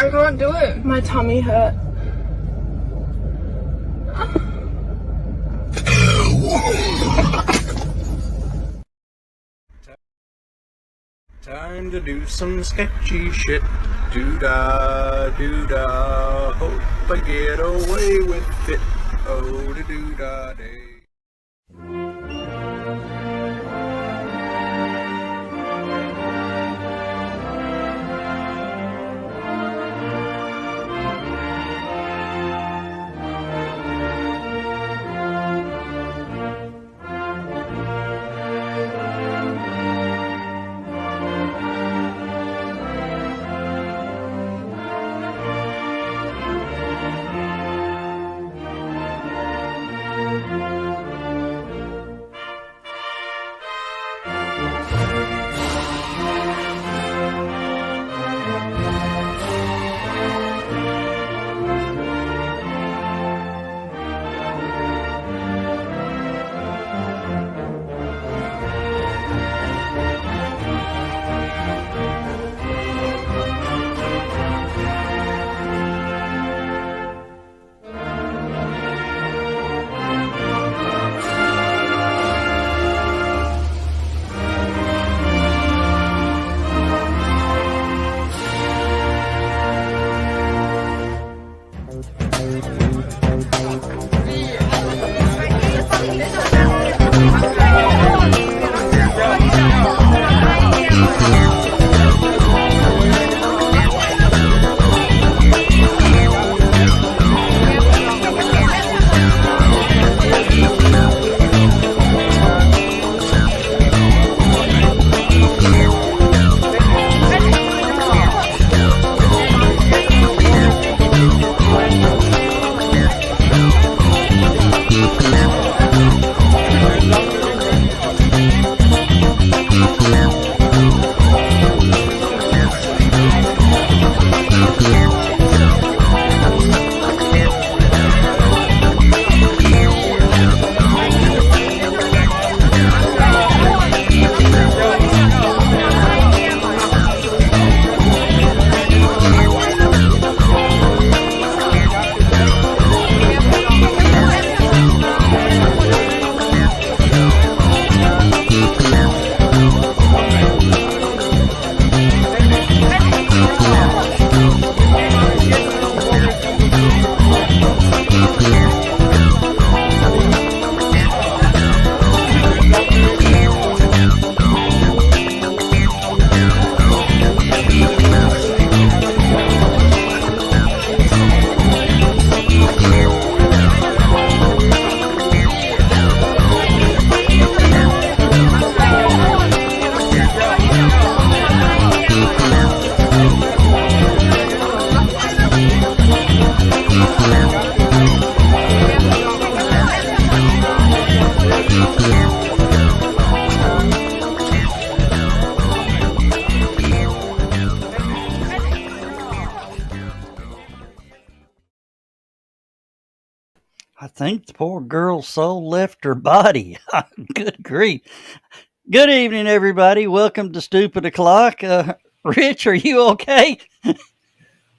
I can't do it. My tummy hurt. Time to do some sketchy shit. Doo-dah, doo-dah. Hope I get away with it. Oh, the doo-dah day. I think the poor girl's soul left her body. Good grief. Good evening, everybody. Welcome to Stupid O'Clock. Rich, are you okay?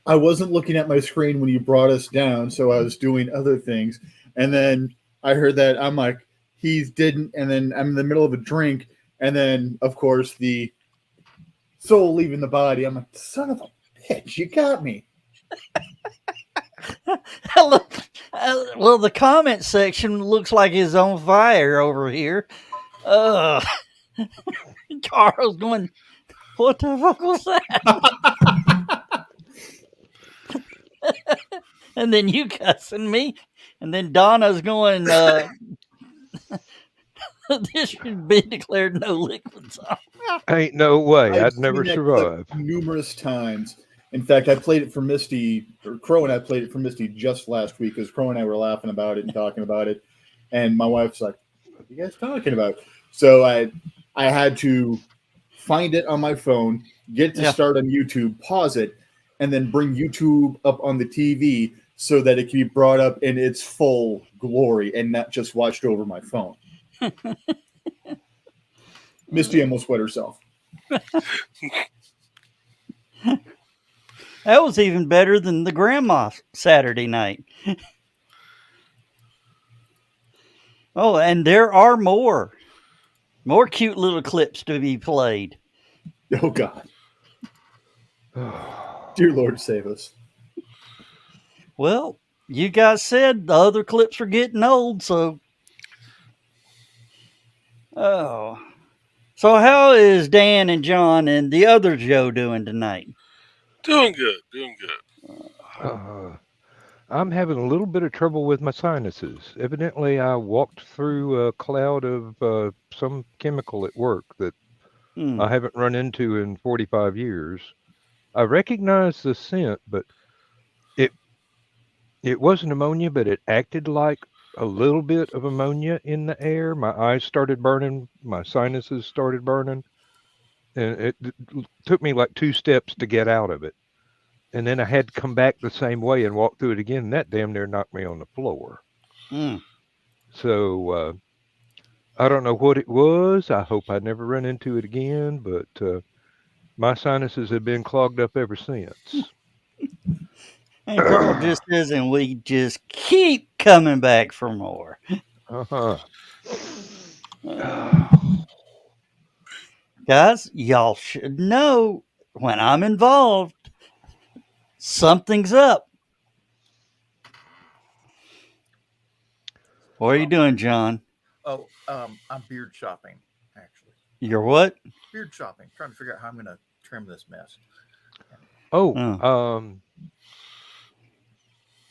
I wasn't looking at my screen when you brought us down, so I was doing other things. And then I heard that I'm like, he didn't. And then I'm in the middle of a drink. And then, of course, the soul leaving the body. I'm like, son of a bitch, you got me. Well, the comment section looks like it's on fire over here. Carl's going, what the fuck was that? And then you cussing me. And then Donna's going, this should be declared no liquid zone. Ain't no way. I've I'd never seen that clip survive. numerous times. In fact, I played it for Misty, or Crow and I played it for Misty just last week because Crow and I were laughing about it and talking about it. And my wife's like, what are you guys talking about? So I had to find it on my phone, get to start on YouTube, pause it, and then bring YouTube up on the TV so that it can be brought up in its full glory and not just watched over my phone. Misty almost wet herself. That was even better than the grandma Saturday night. Oh, and there are more cute little clips to be played. Oh God, dear Lord, save us. Well, you guys said the other clips are getting old, so. Oh. So, how is Dan and John and the other Joe doing tonight? Doing good, doing good. I'm having a little bit of trouble with my sinuses. Evidently, I walked through a cloud of some chemical at work that I haven't run into in 45 years. I recognize the scent, but it wasn't ammonia, but it acted like a little bit of ammonia in the air. My eyes started burning, my sinuses started burning, and it took me like 2 steps to get out of it. And then I had to come back the same way and walk through it again. And that damn near knocked me on the floor. So I don't know what it was. I hope I never run into it again. But my sinuses have been clogged up ever since. And Carl just says, and we just keep coming back for more. Guys, y'all should know when I'm involved, something's up. What are you doing, John? Oh, I'm beard shopping, actually. You're what? Beard shopping. Trying to figure out how I'm going to trim this mess.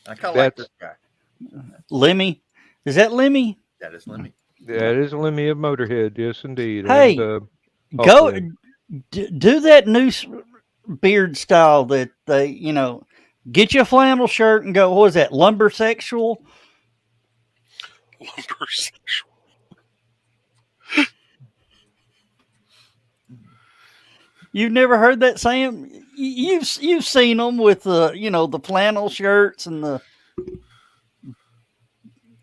I kind of like this guy. Lemmy? Is that Lemmy? That is Lemmy. That is Lemmy of Motorhead, yes, indeed. Hey, and, go do that new beard style that they, get you a flannel shirt and go, what is that, lumbersexual? Lumbersexual. You've never heard that, Sam? You've seen them with the flannel shirts and the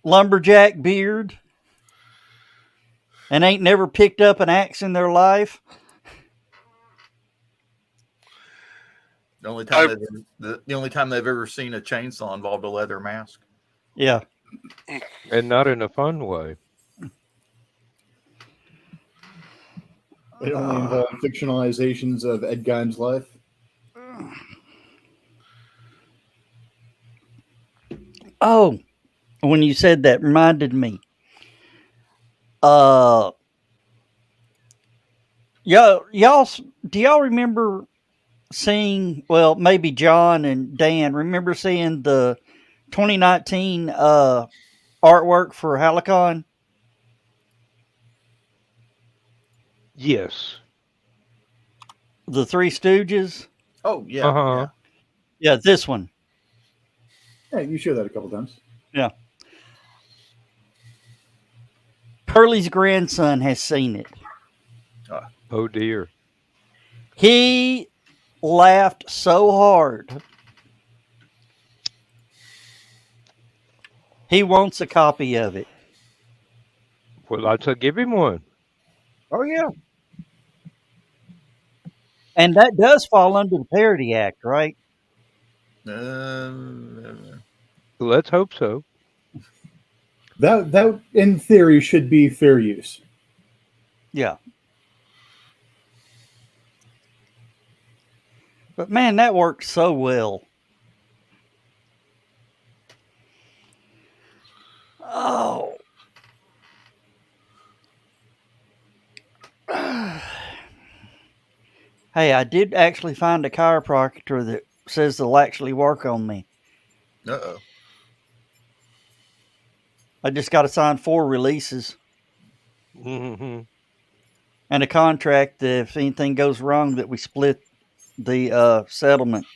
lumberjack beard, and ain't never picked up an axe in their life. The only time they've ever seen a chainsaw involved a leather mask. Yeah, and not in a fun way. It only involved fictionalizations of Ed Gein's life. Oh, when you said that, reminded me. Y'all, do y'all remember seeing? Well, maybe John and Dan remember seeing the 2019 artwork for HallowCon? Yes. The Three Stooges? Oh, yeah. Yeah, this one. Yeah, you showed that a couple times. Yeah. Curly's grandson has seen it. Oh, dear. He laughed so hard. He wants a copy of it. Well, I'd say give him one. Oh, yeah. And that does fall under the Parody Act, right? Let's hope so. That in theory should be fair use. Yeah. But man, that worked so well. Oh. Hey, I did actually find a chiropractor that says they'll actually work on me. Uh-oh. I just got to sign 4 releases. Mm-hmm. And a contract that if anything goes wrong that we split the settlement.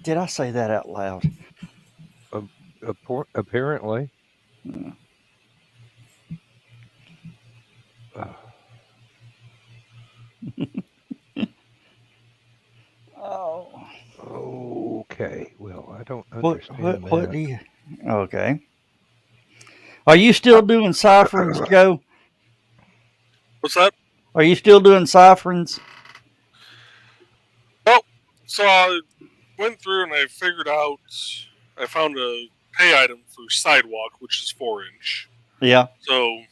Did I say that out loud? Apparently. Oh. Okay. Well, I don't understand what do you... Okay. Are you still doing cipherings, Joe? What's that? Are you still doing cipherings? So I went through and I figured out, I found a pay item for sidewalk, which is 4-inch. Yeah. So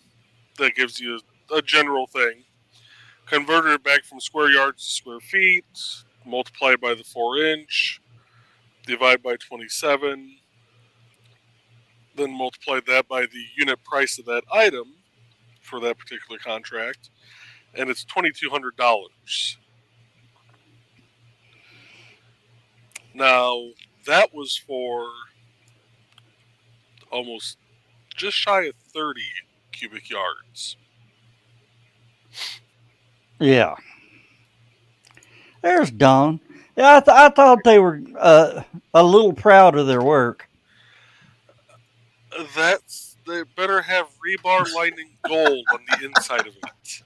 that gives you a general thing. Converted it back from square yards to square feet, multiply by the 4-inch, divide by 27, then multiply that by the unit price of that item for that particular contract, and it's $2,200. Now, that was for almost just shy of 30 cubic yards. Yeah. There's Dawn. Yeah, I thought they were a little proud of their work. They better have rebar lining gold on the inside of it.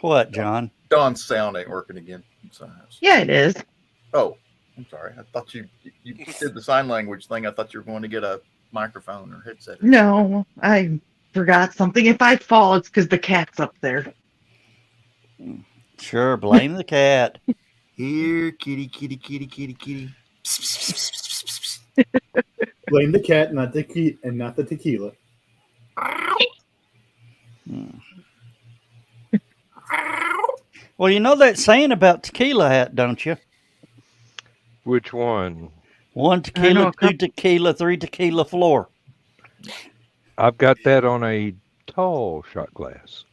What, John? Don's sound ain't working again. Yeah, it is. Oh, I'm sorry. I thought you did the sign language thing. I thought you were going to get a microphone or headset. No, I forgot something. If I fall, it's because the cat's up there. Sure, blame the cat. Here, kitty, kitty, kitty, kitty, kitty. Blame the cat, not the tequila. Well, you know that saying about tequila hat, don't you? Which one? I1 know tequila, a 2 tequila, 3 tequila floor. I've got that on a tall shot glass.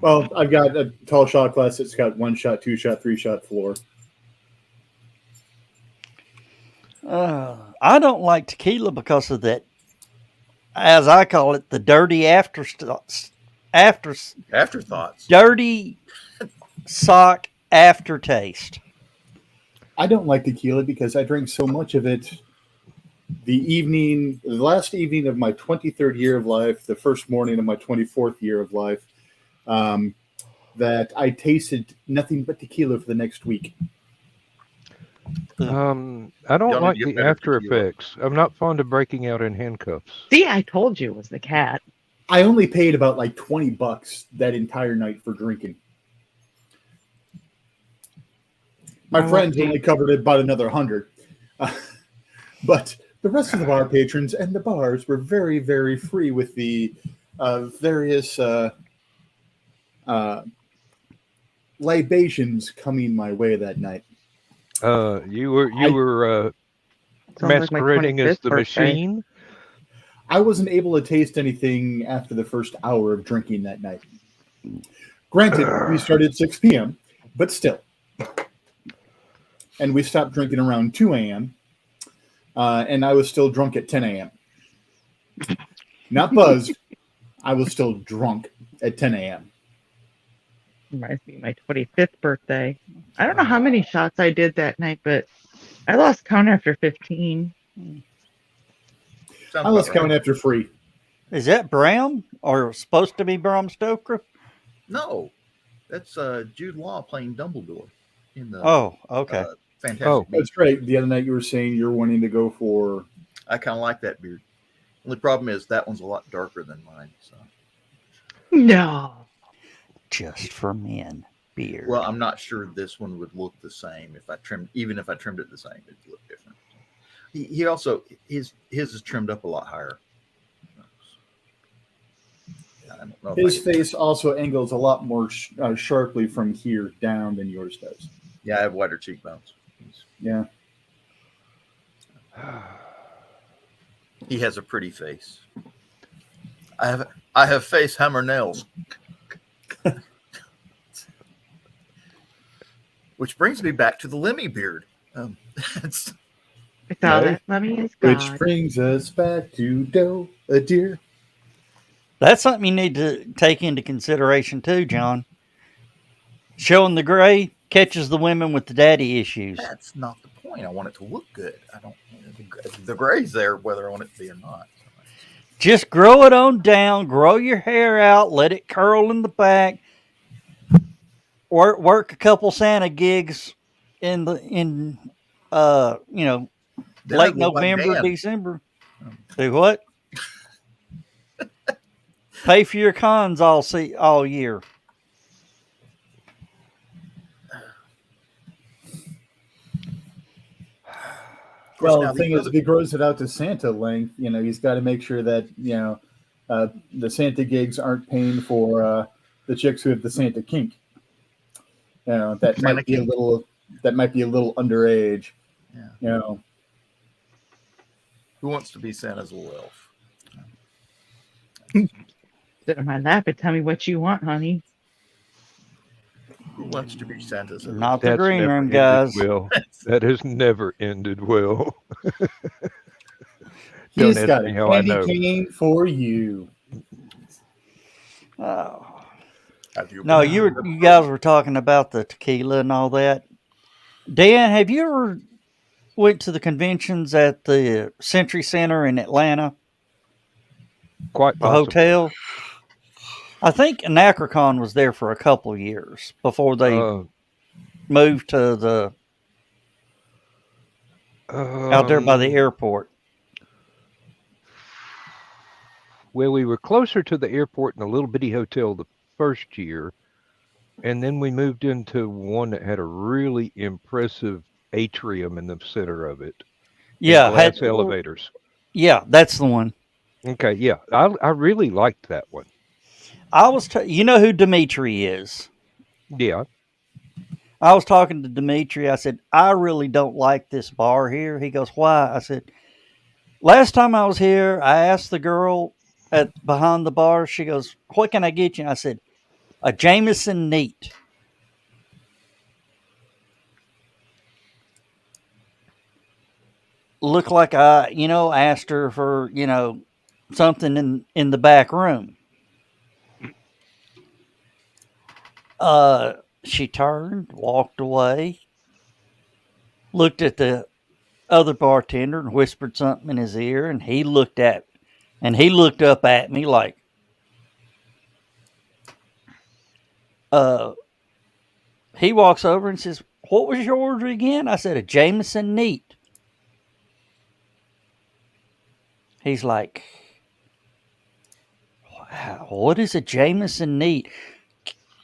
Well, I've got a tall shot glass that's got 1 shot, 2 shot, 3 shot floor. I don't like tequila because of that, as I call it, the dirty afterthoughts. Dirty sock aftertaste. I don't like tequila because I drank so much of it the last evening of my 23rd year of life, the first morning of my 24th year of life, that I tasted nothing but tequila for the next week. I don't like the after effects. I'm not fond of breaking out in handcuffs. See, I told you it was the cat. I only paid about like $20 that entire night for drinking. My friends only covered it about another 100. But the rest of the bar patrons and the bars were very, very free with the various libations coming my way that night. You were masquerading as the machine. I wasn't able to taste anything after the first hour of drinking that night. Granted, we started at 6 p.m., but still. And we stopped drinking around 2 a.m., and I was still drunk at 10 a.m. Not buzzed. I was still drunk at 10 a.m. Reminds me of my 25th birthday. I don't know how many shots I did that night, but I lost count after 15. I lost count after 3. Is that Bram or supposed to be Bram Stoker? No, that's Jude Law playing Dumbledore in the. Oh, okay. Fantastic. That's right. The other night you were saying you're wanting to go for. I kind of like that beard. Only problem is that one's a lot darker than mine. So. No. Just for men beard. Well, I'm not sure this one would look the same if I trimmed it the same, it'd look different. He also his is trimmed up a lot higher. I don't know His face also angles a lot more sharply from here down than yours does. Yeah, I have wider cheekbones. Yeah. He has a pretty face. I have face hammer nails. Which brings me back to the Lemmy beard. It's all that Lemmy is God. Which brings us back to Doe, a deer. That's something you need to take into consideration too, John. Showing the gray catches the women with the daddy issues. That's not the point. I want it to look good. I don't. The gray's there, whether I want it to be or not. Just grow it on down. Grow your hair out. Let it curl in the back. Work a couple Santa gigs in late November, December. Do what? Pay for your cons all year. Well, the thing is, if he grows it out to Santa length, he's got to make sure that the Santa gigs aren't paying for the chicks who have the Santa kink. That Santa might be kink. that might be a little underage. Yeah. Who wants to be Santa's little elf? Sit on my lap and tell me what you want, honey. Who wants to be Santa's elf? Not the That's green never room, ended guys. well. That has never ended well. He's Don't got ask a me how I candy know. cane for you. Oh. Have you No, been you guys were talking about the tequila and all that. Dan, have you ever went to the conventions at the Century Center in Atlanta, Quite the possibly. hotel? I think Anachrocon was there for a couple of years before they moved to the out there by the airport. Well, we were closer to the airport in a little bitty hotel the first year, and then we moved into one that had a really impressive atrium in the center of it. Yeah, and glass elevators. Yeah, that's the one. Okay, yeah, I really liked that one. I was, you know who Dimitri is? Yeah. I was talking to Dimitri. I said, I really don't like this bar here. He goes, why? I said, last time I was here, I asked the girl behind the bar. She goes, what can I get you? I said, a Jameson Neat. Looked like I, asked her for, something in the back room. She turned, walked away, looked at the other bartender and whispered something in his ear, and he looked up at me like, he walks over and says, what was your order again? I said, a Jameson Neat. He's like, wow, what is a Jameson Neat?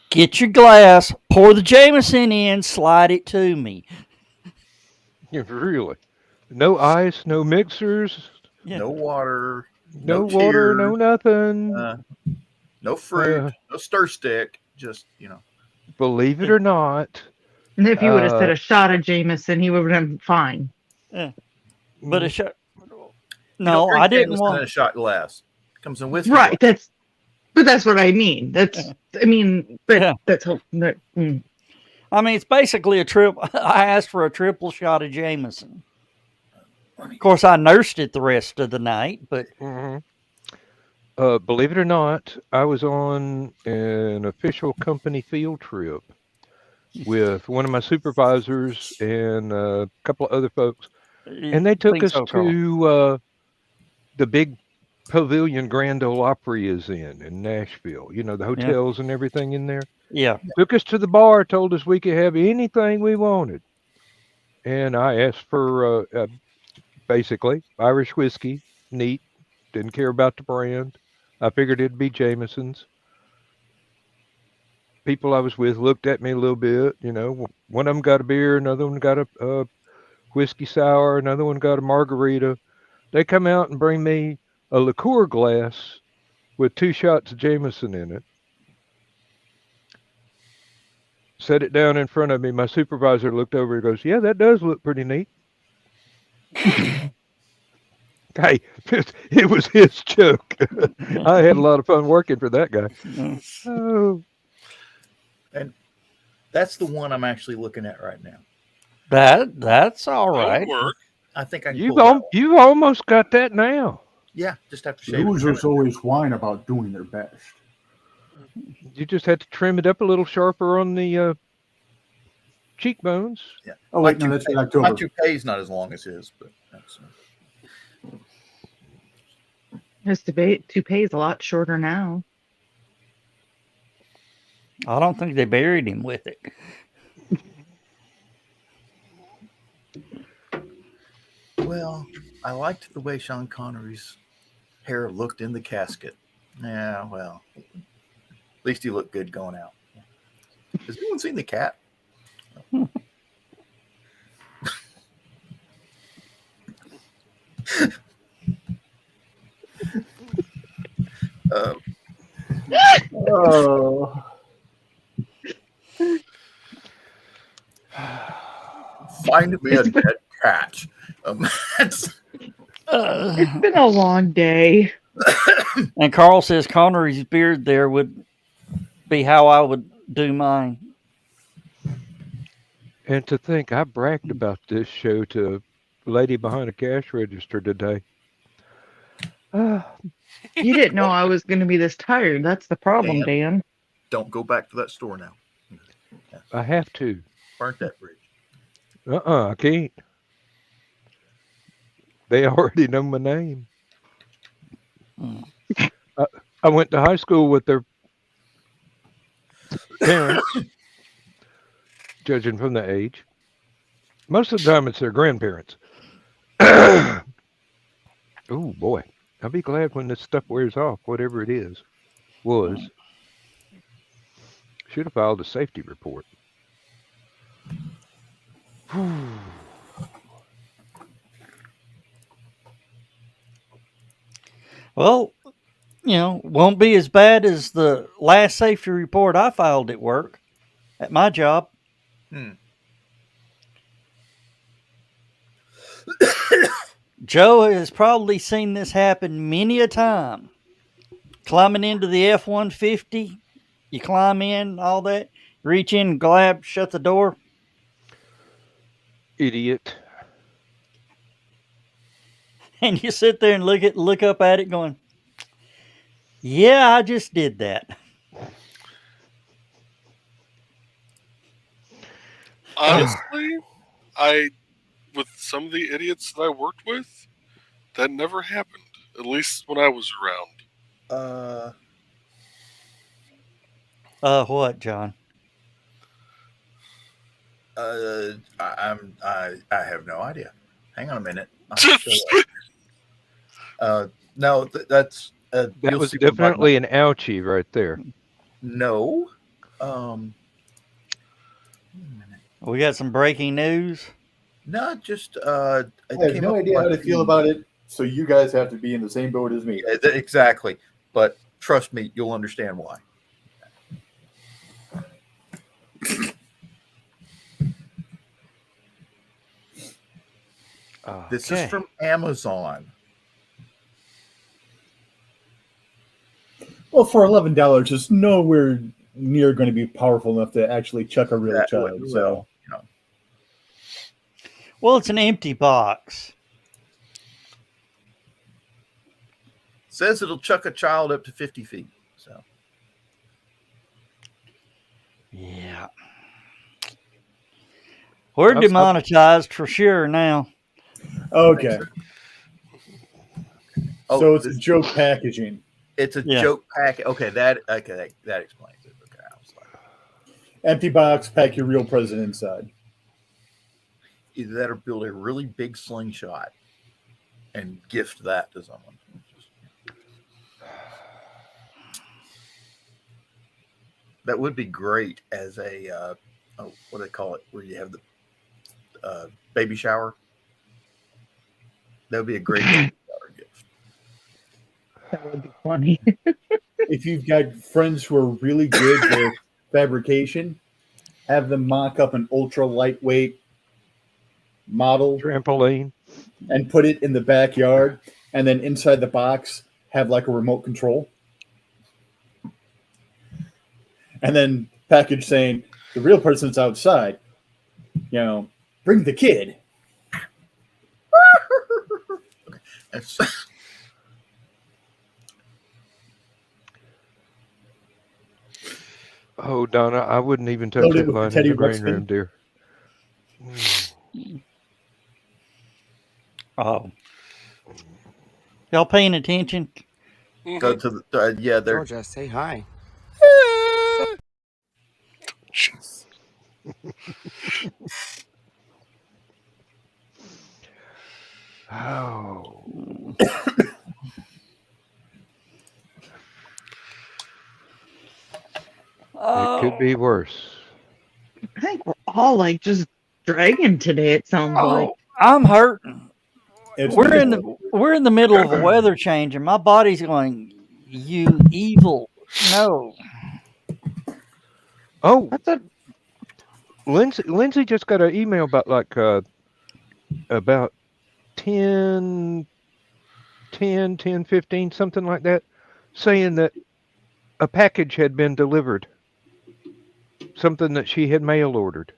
Get your glass, pour the Jameson in, slide it to me. Yeah, really. No ice, no mixers. Yeah. No water. No water, tears, no nothing. no fruit. No stir stick. Just, Believe it or not. And if you would have said a shot of Jameson, he would have been fine. Yeah. But a shot. You No, don't drink I didn't Jameson want in a shot glass. It comes in whiskey. Right. That's what I mean. That's how. I mean, it's basically a trip. I asked for a triple shot of Jameson. Of course, I nursed it the rest of the night, but believe it or not, I was on an official company field trip with one of my supervisors and a couple of other folks, and they took us to the big pavilion Grand Ole Opry is in Nashville. You know, the hotels and everything in there. Yeah. Took us to the bar, told us we could have anything we wanted. And I asked for basically Irish whiskey, neat, didn't care about the brand. I figured it'd be Jameson's. People I was with looked at me a little bit. You know, one of them got a beer, another one got a whiskey sour, another one got a margarita. They come out and bring me a liqueur glass with 2 shots of Jameson in it. Set it down in front of me. My supervisor looked over and goes, yeah, that does look pretty neat. Hey, it was his joke. I had a lot of fun working for that guy. Oh. And that's the one I'm actually looking at right now. That's all right. Work. I think I can You've almost got that now. Yeah, just have to shave Losers always whine about doing their best. You just had to trim it up a little sharper on the cheekbones. Yeah. Oh, wait, no, that's in October. My toupee's not as long as his, but that's. His toupee is a lot shorter now. I don't think they buried him with it. Well, I liked the way Sean Connery's hair looked in the casket. Yeah, well, at least you look good going out. Has anyone seen the cat? Oh, Find me a dead cat. That's- It's been a long day. And Carl says Connery's beard there would be how I would do mine. And to think I bragged about this show to a lady behind a cash register today. You didn't know I was going to be this tired. That's the problem, Dan. don't go back to that store now. I have to. Burnt that bridge. I can't. They already know my name. I went to high school with their parents, judging from the age. Most of the time, it's their grandparents. Oh boy, I'll be glad when this stuff wears off, whatever it is. Should have filed a safety report. Well, won't be as bad as the last safety report I filed at work, at my job. Joe has probably seen this happen many a time. Climbing into the F-150, you climb in, all that, reach in, grab, shut the door. Idiot. And you sit there and look up at it going, yeah, I just did that. Honestly, with some of the idiots that I worked with, that never happened. At least when I was around. What, John? I have no idea. Hang on a minute. No, that's that was definitely an ouchie right there. No. We got some breaking news. No, just I have no idea how to feel about it. So you guys have to be in the same boat as me. Exactly. But trust me, you'll understand why. This is from Amazon. Well, for $11, it's nowhere near going to be powerful enough to actually chuck a real child. So, well, it's an empty box. Says it'll chuck a child up to 50 feet. So, yeah, we're demonetized for sure now. Okay. So it's a joke packaging. It's a joke pack. Okay, that explains it. Okay, I was like, empty box, pack your real present inside. Either that or build a really big slingshot and gift that to someone. That would be great as a what do they call it? Where you have the baby shower. That would be a great baby shower gift. That would be funny. If you've got friends who are really good with fabrication, have them mock up an ultra lightweight model trampoline and put it in the backyard, and then inside the box have like a remote control, and then package saying the real person's outside, bring the kid. Oh, Donna, I wouldn't even touch that line in the green room, dear. Oh. Y'all paying attention? Go to the, they're... Georgia, say hi. Oh. could be worse. I think we're all like just dragging today. It sounds like. Oh, I'm hurting. It's We're in the middle of a weather change, and my body's going, "You evil!" No, Oh, That's a Lindsay just got an email about about 10, 15, something like that, saying that a package had been delivered, something that she had mail ordered,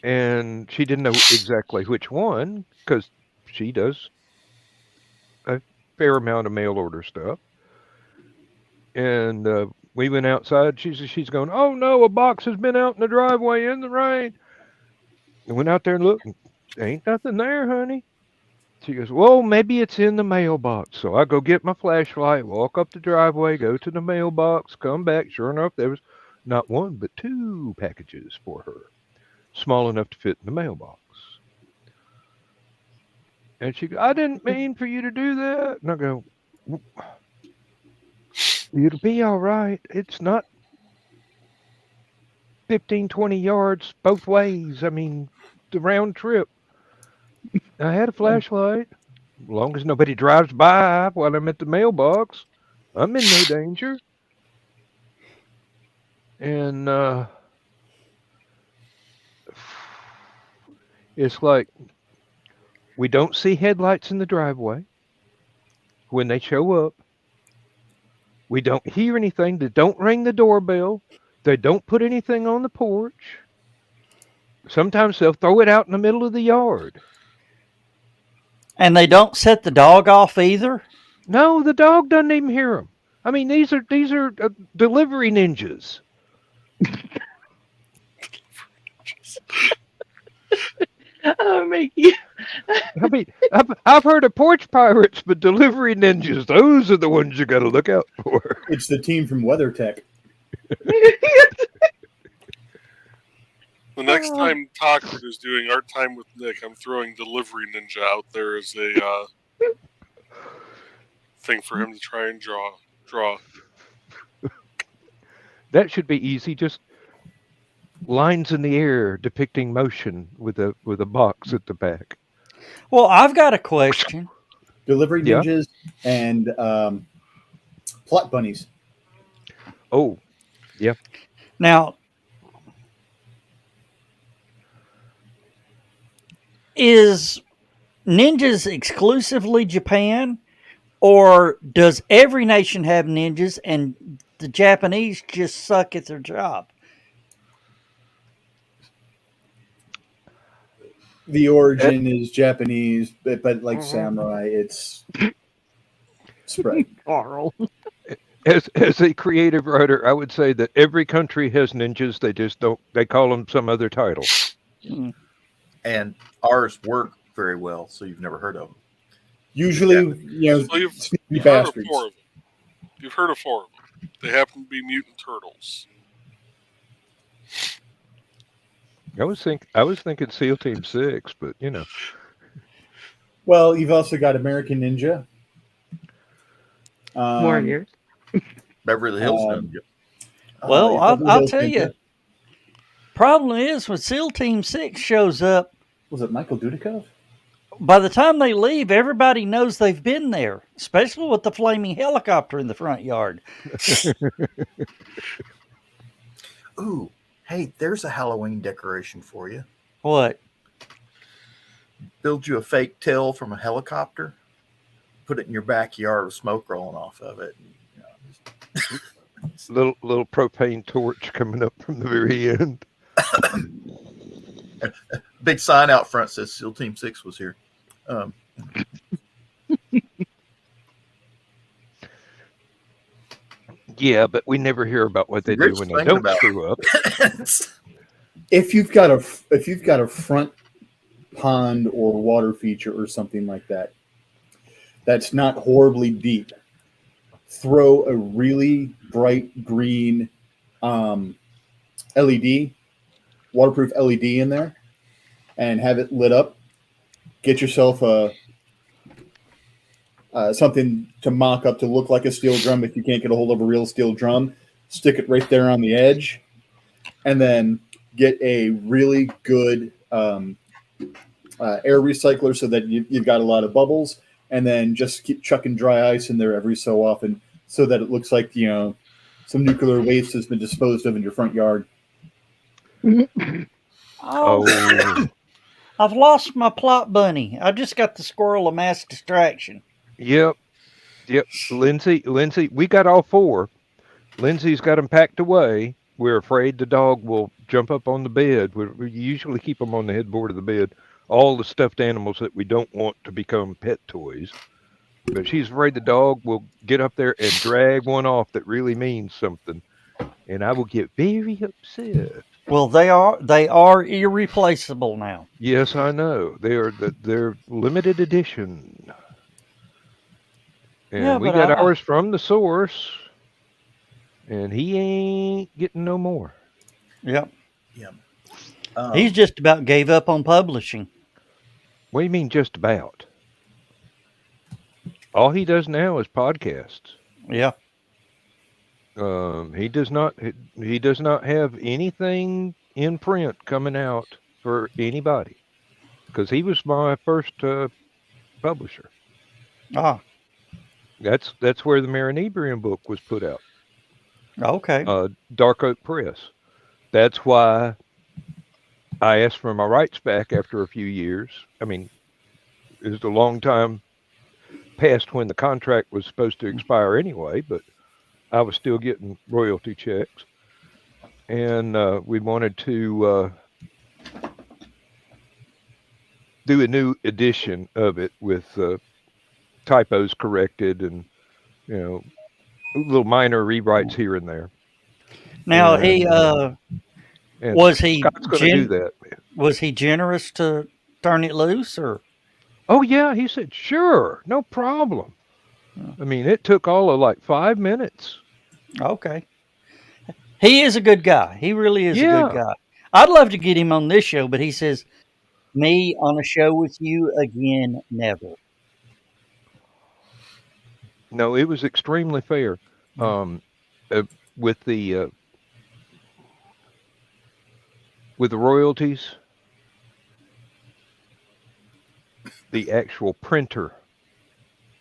and she didn't know exactly which one because she does a fair amount of mail order stuff. And we went outside. She's going, oh no, a box has been out in the driveway in the rain. I went out there and looked. Ain't nothing there, honey. She goes, well, maybe it's in the mailbox. So I go get my flashlight, walk up the driveway, go to the mailbox, come back. Sure enough, there was not one, but two packages for her, small enough to fit in the mailbox. And she goes, I didn't mean for you to do that. And I go, it'll be all right. It's not 15, 20 yards both ways. I mean, the round trip. I had a flashlight. As long as nobody drives by while I'm at the mailbox, I'm in no danger. And it's like we don't see headlights in the driveway when they show up. We don't hear anything. They don't ring the doorbell. They don't put anything on the porch. Sometimes they'll throw it out in the middle of the yard. and they don't set the dog off either. No, the dog doesn't even hear them. I mean, these are delivery ninjas. oh, make you. I mean, I've heard of porch pirates, but delivery ninjas, those are the ones you got to look out for. It's the team from WeatherTech. The next time Talkwood is doing Art Time with Nick, I'm throwing Delivery Ninja out there as a thing for him to try and draw. That should be easy. Just lines in the air depicting motion with a box at the back. Well, I've got a question. Delivery Yeah. ninjas and plot bunnies. Oh, yeah. Now, is ninjas exclusively Japan, or does every nation have ninjas and the Japanese just suck at their job? The origin is Japanese, but like samurai, it's spread. Carl. As a creative writer, I would say that every country has ninjas. They just don't. They call them some other title. And ours work very well, so you've never heard of them. Usually, So you've sneaky heard of bastards. 4 of them. You've heard of 4 of them. They happen to be mutant turtles. I was thinking SEAL Team 6, but you know. Well, you've also got American Ninja. Warriors. Beverly Hills Um, Ninja. Well, Beverly I'll Hills tell Ninja. you. Problem is, when SEAL Team 6 shows up, Was it Michael Dudikoff? by the time they leave, everybody knows they've been there, especially with the flaming helicopter in the front yard. Ooh, hey, there's a Halloween decoration for you. What? Build you a fake tail from a helicopter, put it in your backyard with smoke rolling off of it. You know, Little propane torch coming up from the very end. big sign out front says SEAL Team 6 was here. Yeah, but we never hear about what they do Rich when they thinking don't about- screw up. If you've got a front pond or water feature or something like that, that's not horribly deep, throw a really bright green LED, waterproof LED in there, and have it lit up. Get yourself a something to mock up to look like a steel drum. If you can't get a hold of a real steel drum, stick it right there on the edge. and then get a really good air recycler so that you've got a lot of bubbles, and then just keep chucking dry ice in there every so often so that it looks like, some nuclear waste has been disposed of in your front yard. Oh, I've lost my plot bunny. I just got the squirrel of mass distraction. Yep. Lindsay, we got all four. Lindsay's got them packed away. We're afraid the dog will jump up on the bed. We usually keep them on the headboard of the bed. All the stuffed animals that we don't want to become pet toys. But she's afraid the dog will get up there and drag one off that really means something. And I will get very upset. Well, they are irreplaceable now. Yes, I know. They're limited edition. And Yeah, we but got ours from the source. And he ain't getting no more. Yep. Yeah. He's just about gave up on publishing. What do you mean just about? All he does now is podcasts. Yeah. He does not have anything in print coming out for anybody, because he was my first publisher. Ah. That's where the Marinebrium book was put out. Okay. Dark Oak Press. That's why I asked for my rights back after a few years. I mean, it was a long time past when the contract was supposed to expire anyway, but I was still getting royalty checks. And we wanted to do a new edition of it with typos corrected and, little minor rewrites here and there. Now, and was he Scott's going to do that. Was he generous to turn it loose, or? Oh yeah, he said sure, no problem. I mean, it took all of like 5 minutes. Okay. He is a good guy. He really is a good guy. I'd love to get him on this show, but he says, "Me on a show with you again, never." No, it was extremely fair. With the royalties, the actual printer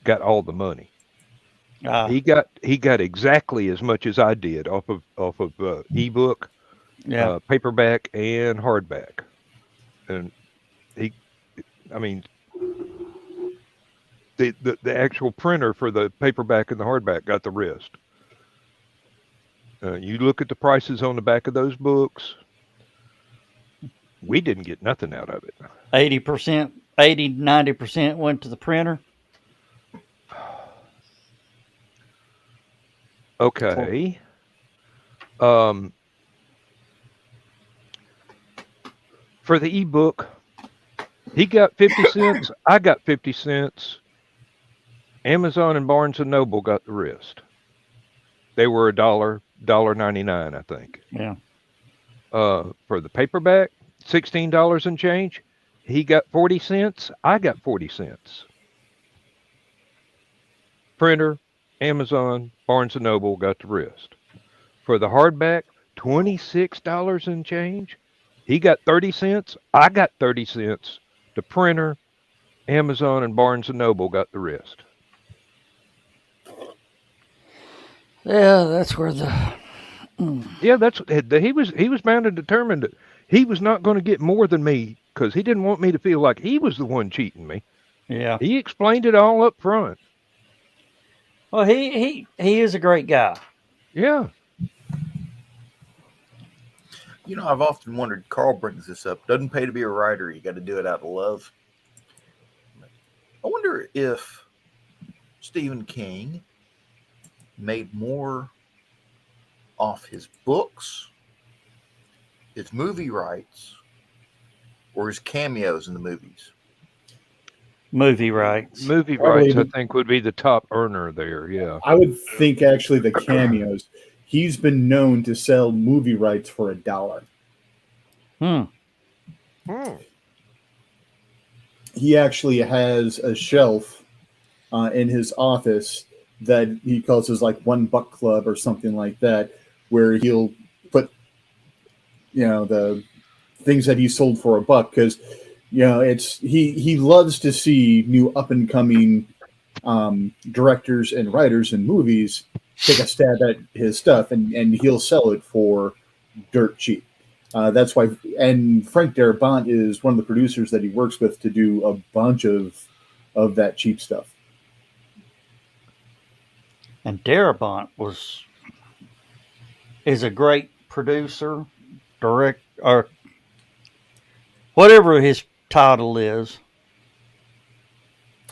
got all the money. He got exactly as much as I did off of ebook, paperback, and hardback. And the actual printer for the paperback and the hardback got the rest. You look at the prices on the back of those books, we didn't get nothing out of it. 80%, 90% went to the printer. Okay. For the ebook, he got 50 cents. I got 50 cents. Amazon and Barnes and Noble got the rest. They were $1.99, I think. Yeah. For the paperback, $16 and change. He got 40 cents. I got 40 cents. Printer, Amazon, Barnes & Noble got the rest. For the hardback, $26 and change. He got 30 cents. I got 30 cents. The printer, Amazon, and Barnes & Noble got the rest. Yeah, that's where Yeah, he was bound and determined that he was not going to get more than me, because he didn't want me to feel like he was the one cheating me. Yeah. He explained it all up front. Well, he is a great guy. Yeah. I've often wondered, Carl brings this up, doesn't pay to be a writer, you got to do it out of love. I wonder if Stephen King made more off his books, his movie rights, or his cameos in the movies. Movie rights. Movie rights, I think, would be the top earner there. Yeah. I would think actually the cameos. He's been known to sell movie rights for $1. He actually has a shelf in his office that he calls his like $1 club or something like that, where he'll put the things that he sold for $1 because it's he loves to see new up and coming directors and writers in movies take a stab at his stuff, and he'll sell it for dirt cheap. That's why, and Frank Darabont is one of the producers that he works with to do a bunch of that cheap stuff. And Darabont is a great producer, direct, or whatever his title is.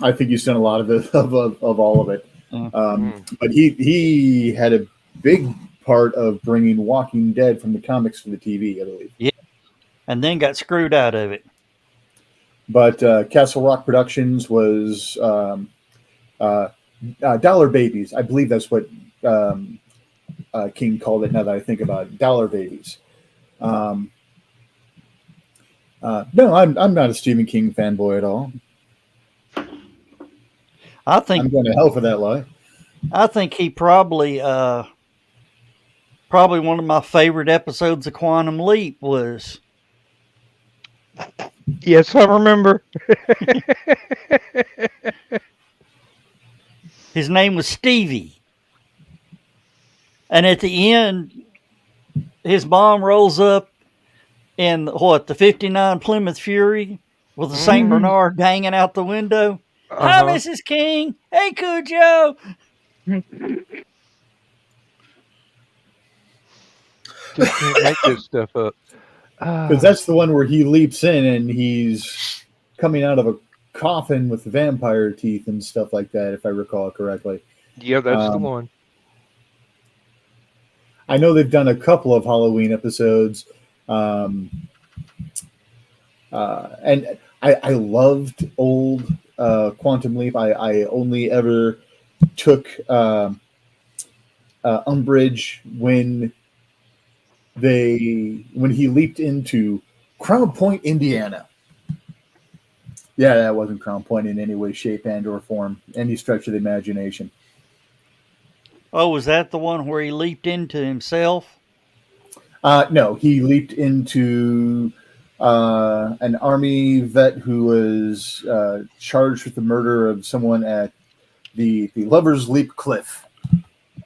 I think he's done a lot of it, of all of it. But he had a big part of bringing Walking Dead from the comics to the TV, I believe. Yeah, and then got screwed out of it. But Castle Rock Productions was Dollar Babies. I believe that's what King called it. Now that I think about it, Dollar Babies. No, I'm not a Stephen King fanboy at all. I think I'm going to hell for that lie. I think he probably one of my favorite episodes of Quantum Leap was. Yes, I remember. His name was Stevie. And at the end, his mom rolls up in the 59 Plymouth Fury with the St. Bernard hanging out the window. Hi, Mrs. King. Hey, Cujo. Just can't make this stuff up. Because that's the one where he leaps in and he's coming out of a coffin with vampire teeth and stuff like that, if I recall correctly. Yeah, that's the one. I know they've done a couple of Halloween episodes. And I loved old Quantum Leap. I only ever took umbrage when he leaped into Crown Point, Indiana. Yeah, that wasn't Crown Point in any way, shape, and or form, any stretch of the imagination. Oh, was that the one where he leaped into himself? No, he leaped into an army vet who was charged with the murder of someone at the Lover's Leap Cliff.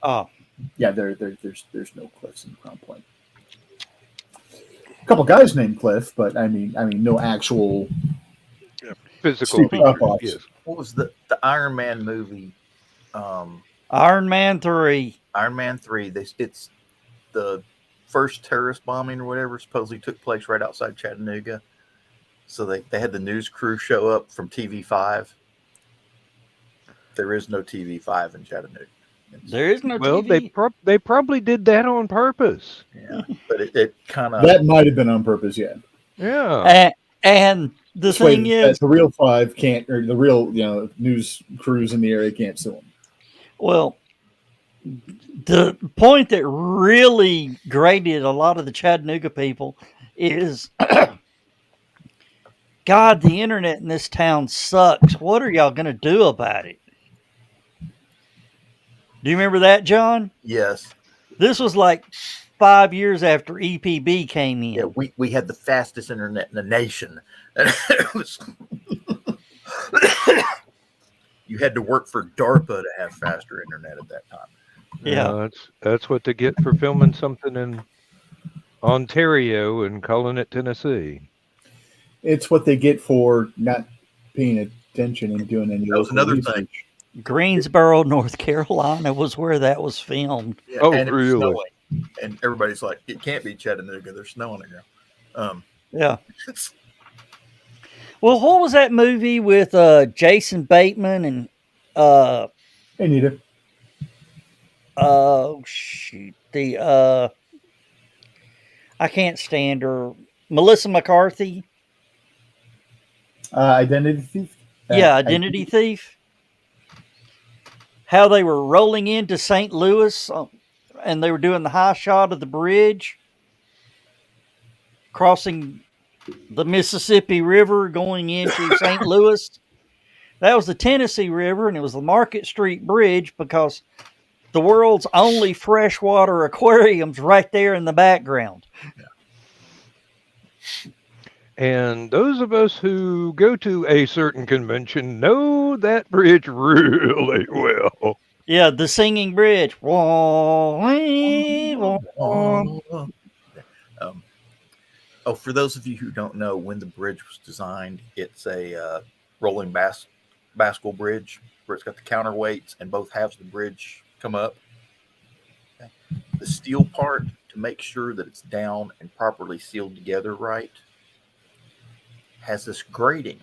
Oh, yeah, there's no cliffs in Crown Point. A couple guys named Cliff, but I mean, no actual physical features. Yes. What was the Iron Man movie? Iron Man 3. Iron Man 3. It's the first terrorist bombing or whatever supposedly took place right outside Chattanooga. So they had the news crew show up from TV5. There is no TV5 in Chattanooga. There is no Well, TV. they probably did that on purpose. Yeah, but it kind of that might have been on purpose. Yeah. Yeah. And the thing is, the real five can't, or the real news crews in the area can't sue them. Well, the point that really grated a lot of the Chattanooga people is, God, the internet in this town sucks. What are y'all going to do about it? Do you remember that, John? Yes. This was like 5 years after EPB came in. Yeah, we had the fastest internet in the nation. It was you had to work for DARPA to have faster internet at that time. Yeah. That's what they get for filming something in Ontario and calling it Tennessee. It's what they get for not paying attention and doing any. That was another research. thing. Greensboro, North Carolina was where that was filmed. Yeah, Oh, and it was really? snowing. And everybody's like, it can't be Chattanooga. There's snow on the ground. Yeah. Well, what was that movie with Jason Bateman and Hey, Nita. shoot, the I can't stand her, Melissa McCarthy. Identity Thief. Yeah, Identity Thief. How they were rolling into St. Louis and they were doing the high shot of the bridge, crossing the Mississippi River going into St. Louis. That was the Tennessee River, and it was the Market Street Bridge because the world's only freshwater aquarium's right there in the background. And those of us who go to a certain convention know that bridge really well. Yeah, the singing bridge. Um, oh, for those of you who don't know, when the bridge was designed, it's a rolling basketball bridge where it's got the counterweights and both halves of the bridge come up. Okay. The steel part, to make sure that it's down and properly sealed together right, has this grating.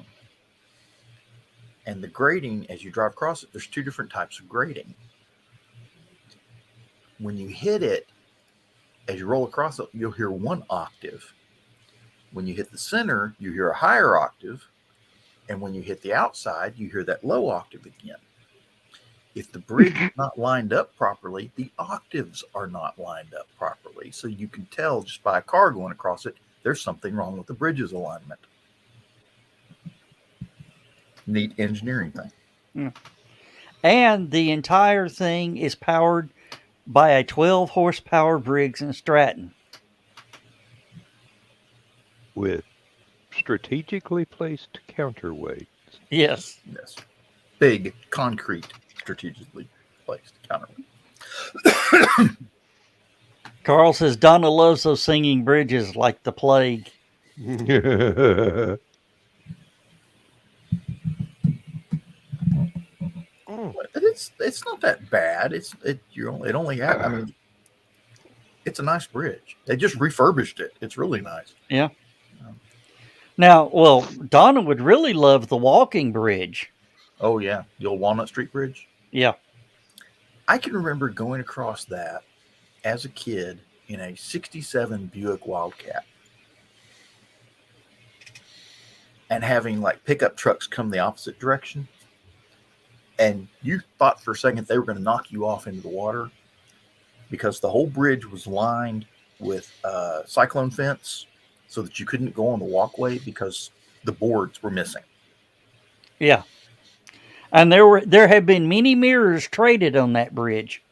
And the grating, as you drive across it, there's two different types of grating. When you hit it, as you roll across it, you'll hear one octave. When you hit the center, you hear a higher octave. And when you hit the outside, you hear that low octave again. If the bridge is not lined up properly, the octaves are not lined up properly. So you can tell just by a car going across it, there's something wrong with the bridge's alignment. Neat engineering thing. And the entire thing is powered by a 12 horsepower Briggs and Stratton. With strategically placed counterweights. Yes. Yes. Big, concrete, strategically placed counterweight. Carl says Donna loves those singing bridges like the plague. It's not that bad. It only has. I mean, it's a nice bridge. They just refurbished it. It's really nice. Yeah. Now, well, Donna would really love the walking bridge. Oh yeah, the old Walnut Street Bridge. Yeah. I can remember going across that as a kid in a '67 Buick Wildcat, and having like pickup trucks come the opposite direction. And you thought for a second they were going to knock you off into the water because the whole bridge was lined with cyclone fence so that you couldn't go on the walkway because the boards were missing. Yeah. And there have been many mirrors traded on that bridge.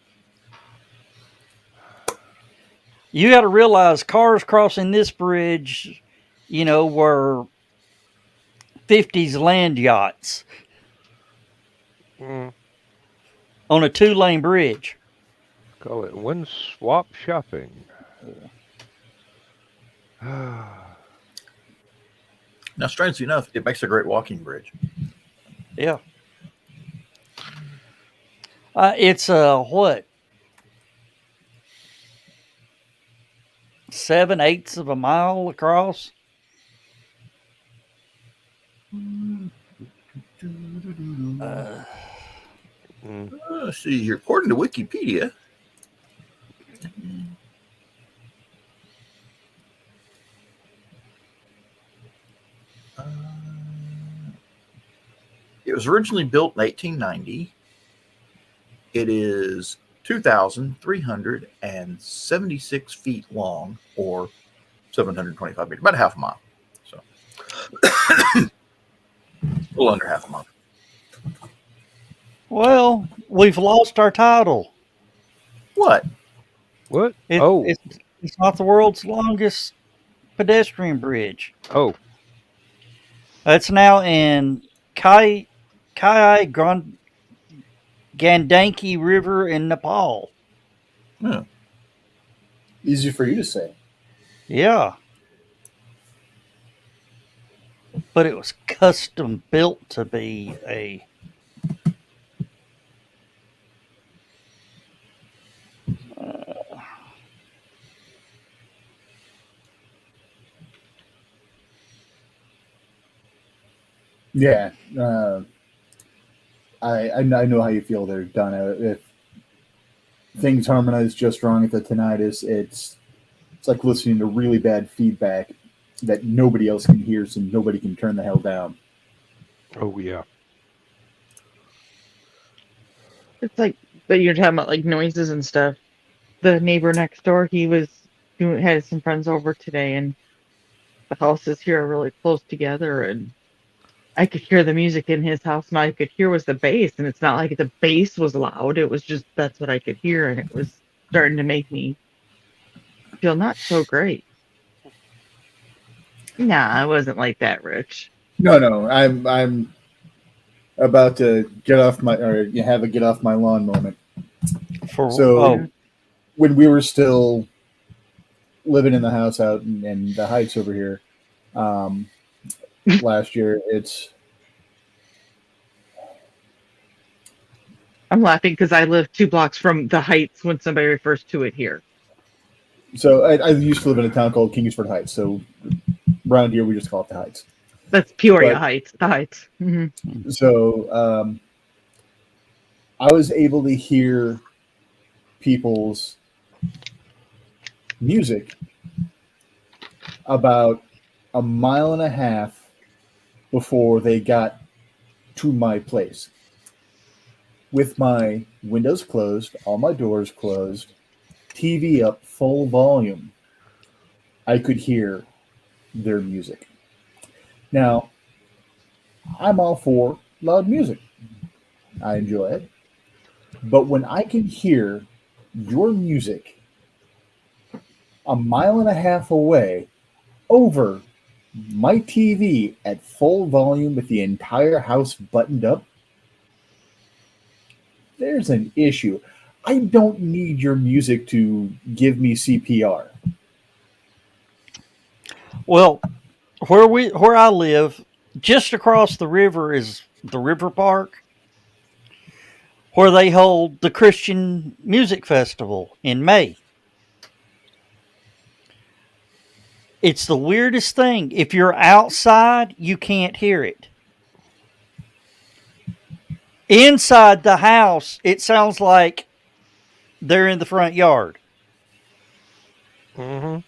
You got to realize cars crossing this bridge, were 50s land yachts. On a 2-lane bridge. Call it one swap shopping. Now, strangely enough, it makes a great walking bridge. Yeah. It's what? 7/8 of a mile across. Let's see here. According to Wikipedia, it was originally built in 1890. It is 2,376 feet long, or 725 meters, about a half a mile. So, a little under half a mile. Well, we've lost our title. What? What? It's not the world's longest pedestrian bridge. Oh. It's now in Gandanki River in Nepal. Yeah. Easy for you to say. Yeah. But it was custom built to be a... Yeah, I know how you feel there, Donna. If things harmonize just wrong at the tinnitus, it's like listening to really bad feedback that nobody else can hear, so nobody can turn the hell down. Oh yeah. It's like, but you're talking about like noises and stuff. The neighbor next door, had some friends over today, and the houses here are really close together, and I could hear the music in his house, and all I could hear was the bass, and it's not like the bass was loud. It was just, that's what I could hear, and it was starting to make me feel not so great. Nah, I wasn't like that, Rich. No. I'm about to get off my or have a get off my lawn moment. For So when we were still living in the house out in the Heights over here last year, I'm laughing because I live 2 blocks from the Heights when somebody refers to it here. so I used to live in a town called Kingsford Heights. So around here we just call it the Heights. That's Peoria But- Heights, the Heights. Hmm. So I was able to hear people's music about a mile and a half before they got to my place. With my windows closed, all my doors closed, TV up full volume, I could hear their music. Now, I'm all for loud music. I enjoy it. But when I can hear your music a mile and a half away over my TV at full volume with the entire house buttoned up, there's an issue. I don't need your music to give me CPR. Well, where I live, just across the river is the River Park, where they hold the Christian Music Festival in May. It's the weirdest thing. If you're outside, you can't hear it. Inside the house, it sounds like they're in the front yard. Mm-hmm.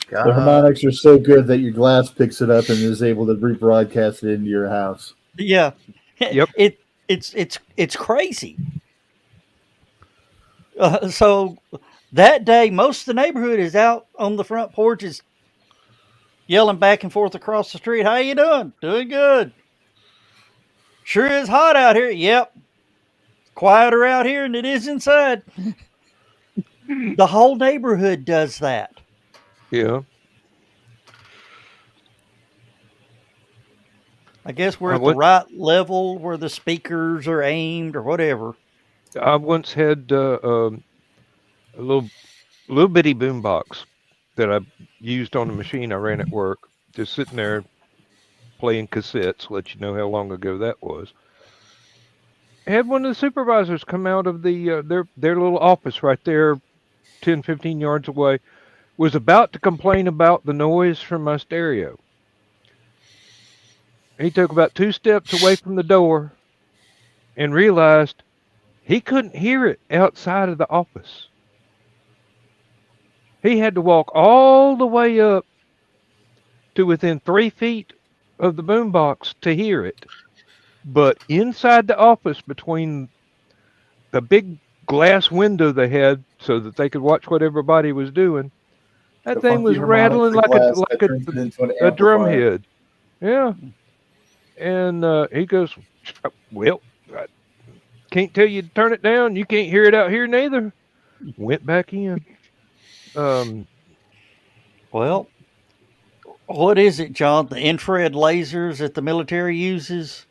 The harmonics are so good that your glass picks it up and is able to rebroadcast it into your house. Yeah. Yep. It's crazy. So that day, most of the neighborhood is out on the front porches, yelling back and forth across the street. How you doing? Doing good. Sure is hot out here. Yep. Quieter out here than it is inside. The whole neighborhood does that. Yeah. I guess we're at the right level where the speakers are aimed or whatever. I once had a little bitty boombox that I used on the machine I ran at work, just sitting there playing cassettes. Let you know how long ago that was. I had one of the supervisors come out of the their little office right there, 10, 15 yards away, was about to complain about the noise from my stereo. He took about 2 steps away from the door and realized he couldn't hear it outside of the office. He had to walk all the way up to within 3 feet of the boombox to hear it. But inside the office, between the big glass window they had so that they could watch what everybody was doing, that The thing was funky rattling harmonics like of glass that turns it into an a drum amplifier. head. Yeah. And he goes, well, I can't tell you to turn it down. You can't hear it out here neither. Went back in. Well, what is it, John? The infrared lasers that the military uses?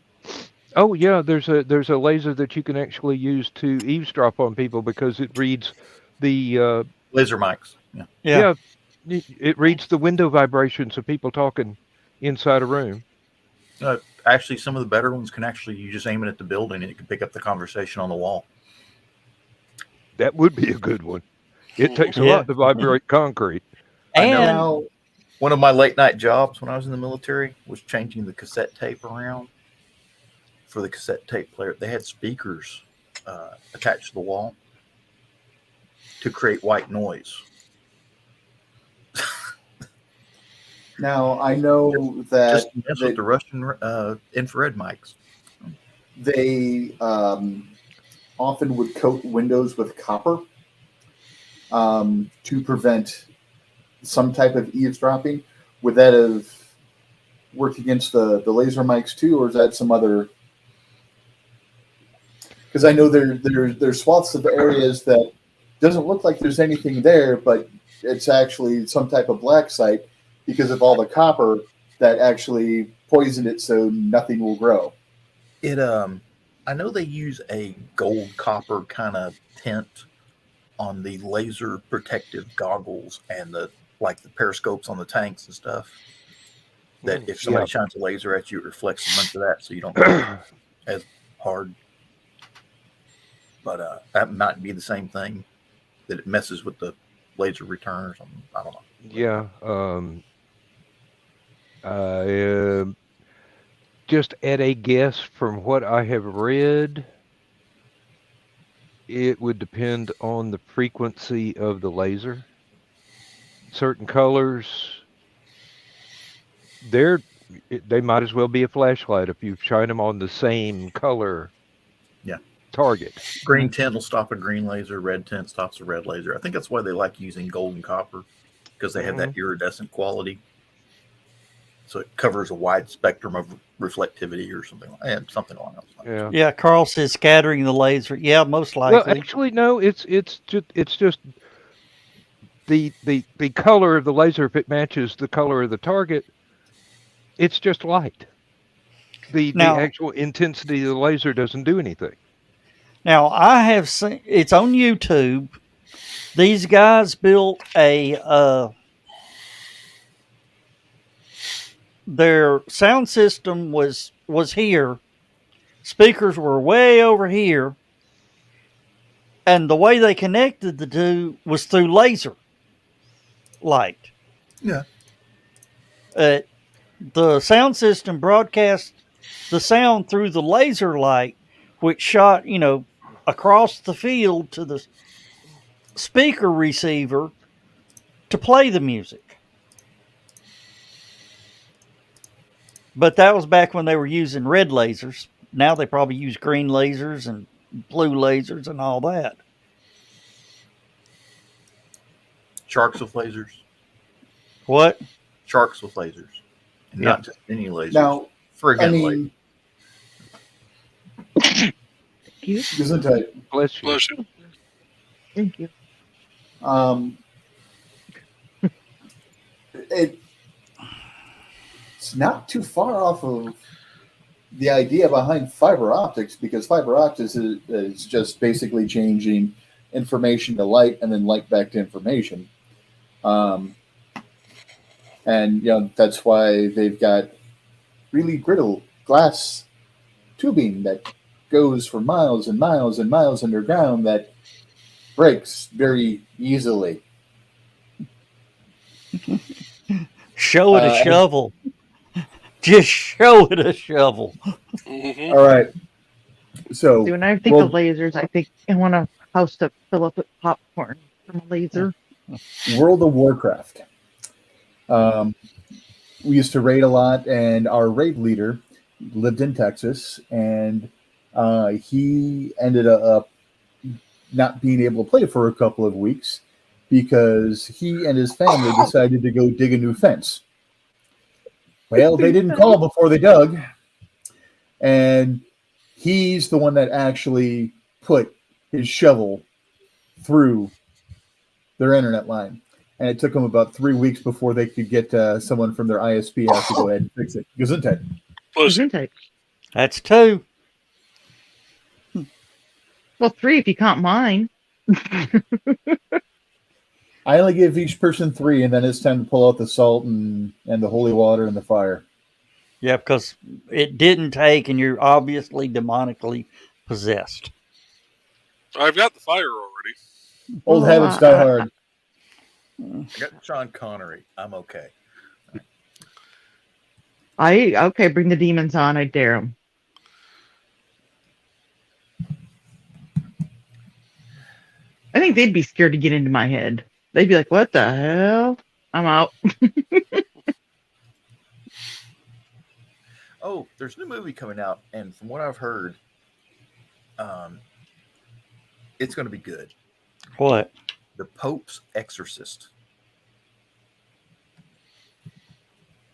Oh yeah, there's a laser that you can actually use to eavesdrop on people because it reads the Laser mics. Yeah. it reads the window vibrations of people talking inside a room. Actually, some of the better ones can actually, you just aim it at the building and it can pick up the conversation on the wall. That would be a good one. It takes a Yeah. lot to vibrate concrete. I know. And Now, One of my late night jobs when I was in the military was changing the cassette tape around for the cassette tape player. They had speakers attached to the wall to create white noise. now I know that Just mess with the Russian infrared mics. they often would coat windows with copper to prevent some type of eavesdropping. Would that have worked against the laser mics too, or is that some other? Because I know there's swaths of areas that doesn't look like there's anything there, but it's actually some type of black site, because of all the copper that actually poisoned it, so nothing will grow. It I know they use a gold copper kind of tint on the laser protective goggles and the periscopes on the tanks and stuff. That if somebody shines a laser at you, it reflects a bunch of that, so you don't get as hard. But that might be the same thing, that it messes with the laser return or something. I don't know. Yeah. Just at a guess from what I have read, it would depend on the frequency of the laser. Certain colors, they might as well be a flashlight if you shine them on the same color target. Green tint will stop a green laser. Red tint stops a red laser. I think that's why they like using gold and copper, because they have that iridescent quality. So it covers a wide spectrum of reflectivity or something along those lines. Yeah, Carl says scattering the laser. Yeah, most likely. Well, actually, no. It's just the color of the laser. If it matches the color of the target, it's just light. The actual intensity of the laser doesn't do anything. Now, I have seen, it's on YouTube. These guys built their sound system was here. Speakers were way over here. And the way they connected the two was through laser light. Yeah. The sound system broadcast the sound through the laser light, which shot, across the field to the speaker receiver to play the music. But that was back when they were using red lasers. Now they probably use green lasers and blue lasers and all that. Sharks with lasers. What? Sharks with lasers. And not just any lasers. Now, friggin' Gesundheit. Bless you. Bless you. Thank you. It's not too far off of the idea behind fiber optics, because fiber optics is just basically changing information to light and then light back to information. And that's why they've got really brittle glass tubing that goes for miles and miles and miles underground that breaks very easily. Show it a shovel. Just show it a shovel. Mm-hmm. All right. So when I think of lasers, I want a house to fill up with popcorn from a laser. World of Warcraft. We used to raid a lot, and our raid leader lived in Texas, and he ended up not being able to play for a couple of weeks because he and his family decided to go dig a new fence. Well, they didn't call before they dug, and he's the one that actually put his shovel through their internet line. And it took them about 3 weeks before they could get someone from their ISP out to go ahead and fix it. Gesundheit. Gesundheit. That's 2. Well, 3 if you count mine. I only give each person 3, and then it's time to pull out the salt and the holy water and the fire. Yeah, because it didn't take, and you're obviously demonically possessed. I've got the fire already. Old habits die hard. I got Sean Connery. I'm okay. Okay, bring the demons on. I dare them. I think they'd be scared to get into my head. They'd be like, what the hell? I'm out. Oh, there's a new movie coming out, and from what I've heard, it's going to be good. What? The Pope's Exorcist.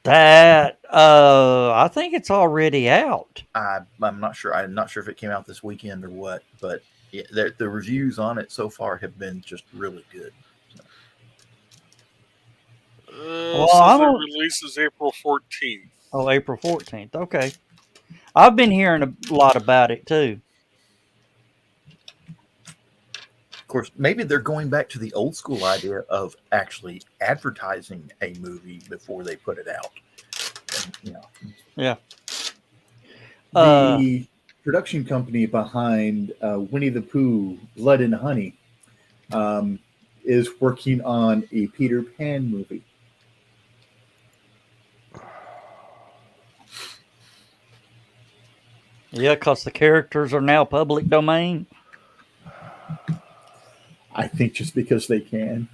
That I think it's already out. I'm not sure. I'm not sure if it came out this weekend or what, but the reviews on it so far have been just really good. Well, Says I'm it a- releases April 14th. Oh, April 14th. Okay. I've been hearing a lot about it too. Of course, maybe they're going back to the old school idea of actually advertising a movie before they put it out. And, Yeah. Uh, The production company behind Winnie the Pooh, Blood and Honey, is working on a Peter Pan movie. yeah, because the characters are now public domain. I think just because they can.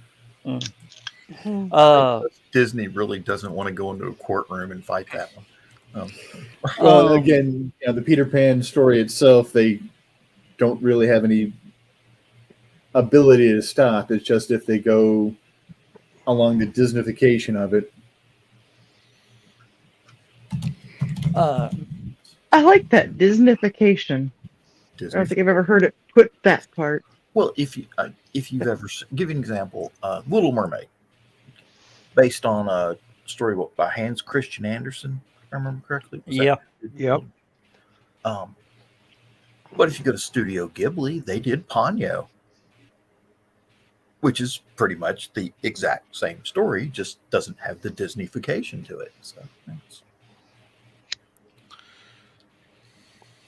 Disney really doesn't want to go into a courtroom and fight that one. Well, Um, again, the Peter Pan story itself, they don't really have any ability to stop. It's just if they go along the Disneyfication of it. I like that Disneyfication. I Disney. don't think I've ever heard it put that part. Well, if you've ever give you an example, Little Mermaid, based on a story by Hans Christian Andersen, if I remember correctly. Was that- yeah. Yep. But if you go to Studio Ghibli, they did Ponyo, which is pretty much the exact same story, just doesn't have the Disneyfication to it. So,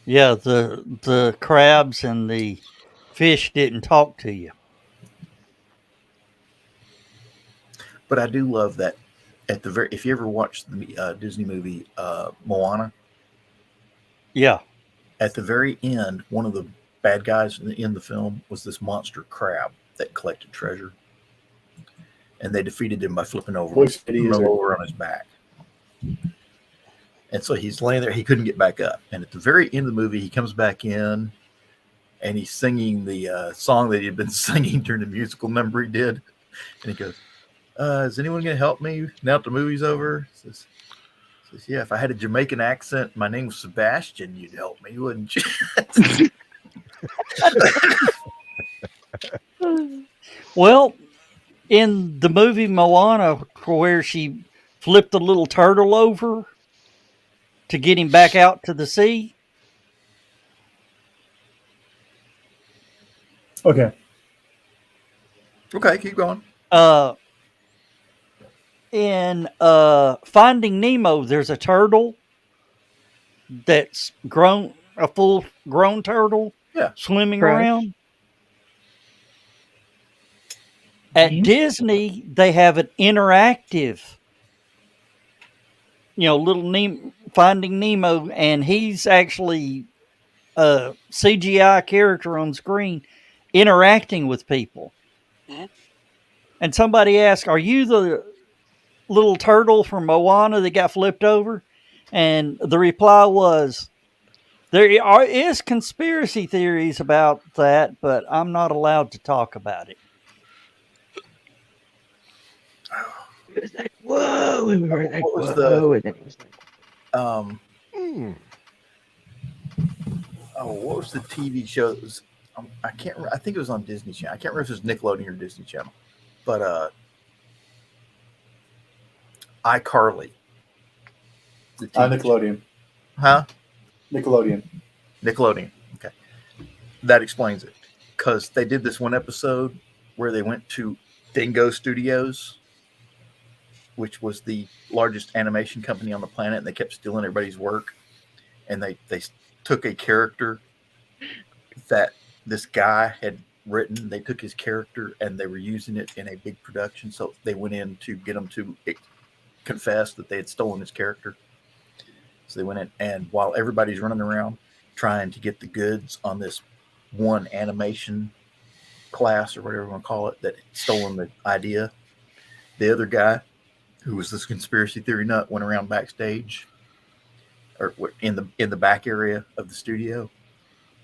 Yeah, the crabs and the fish didn't talk to you. but I do love that at the very. If you ever watched the Disney movie Moana, Yeah. at the very end, one of the bad guys in the film was this monster crab that collected treasure, and they defeated him by flipping over on his back. And so he's laying there. He couldn't get back up. And at the very end of the movie, he comes back in, and he's singing the song that he had been singing during the musical number he did. And he goes, "Is anyone going to help me now that the movie's over?" Says, "Yeah, if I had a Jamaican accent, my name was Sebastian, you'd help me, wouldn't you?" Well, in the movie Moana, where she flipped the little turtle over to get him back out to the sea. Okay. Okay, keep going. In Finding Nemo, there's a turtle that's a full grown turtle, Yeah. swimming Crush. around. At Disney, they have an interactive, little Finding Nemo, and he's actually a CGI character on screen interacting with people. Mhm. And somebody asked, "Are you the little turtle from Moana that got flipped over?" And the reply was, is conspiracy theories about that, but I'm not allowed to talk about it. It was like, whoa, and we were like, What was whoa, and then it was like, Um, what was the TV show? That was, I can't remember. I think it was on Disney Channel. I can't remember if it was Nickelodeon or Disney Channel. But iCarly. The TV show. Nickelodeon. Huh? Nickelodeon. Nickelodeon. Okay. That explains it. Because they did this one episode where they went to Dingo Studios, which was the largest animation company on the planet, and they kept stealing everybody's work. And they took a character that this guy had written. They took his character and they were using it in a big production. So they went in to get him to confess that they had stolen his character. So they went in, and while everybody's running around trying to get the goods on this one animation class or whatever you want to call it that had stolen the idea, the other guy, who was this conspiracy theory nut, went around backstage or in the back area of the studio,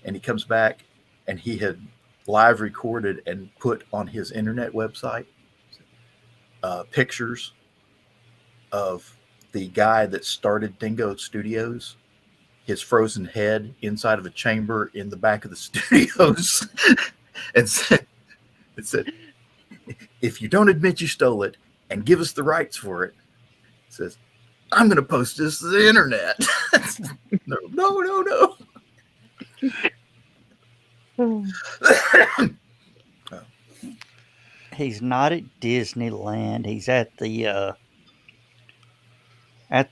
and he comes back and he had live recorded and put on his internet website pictures of the guy that started Dingo Studios, his frozen head inside of a chamber in the back of the studios, and said, "If you don't admit you stole it, and give us the rights for it. It says, I'm going to post this to the internet. No. He's not at Disneyland. He's at the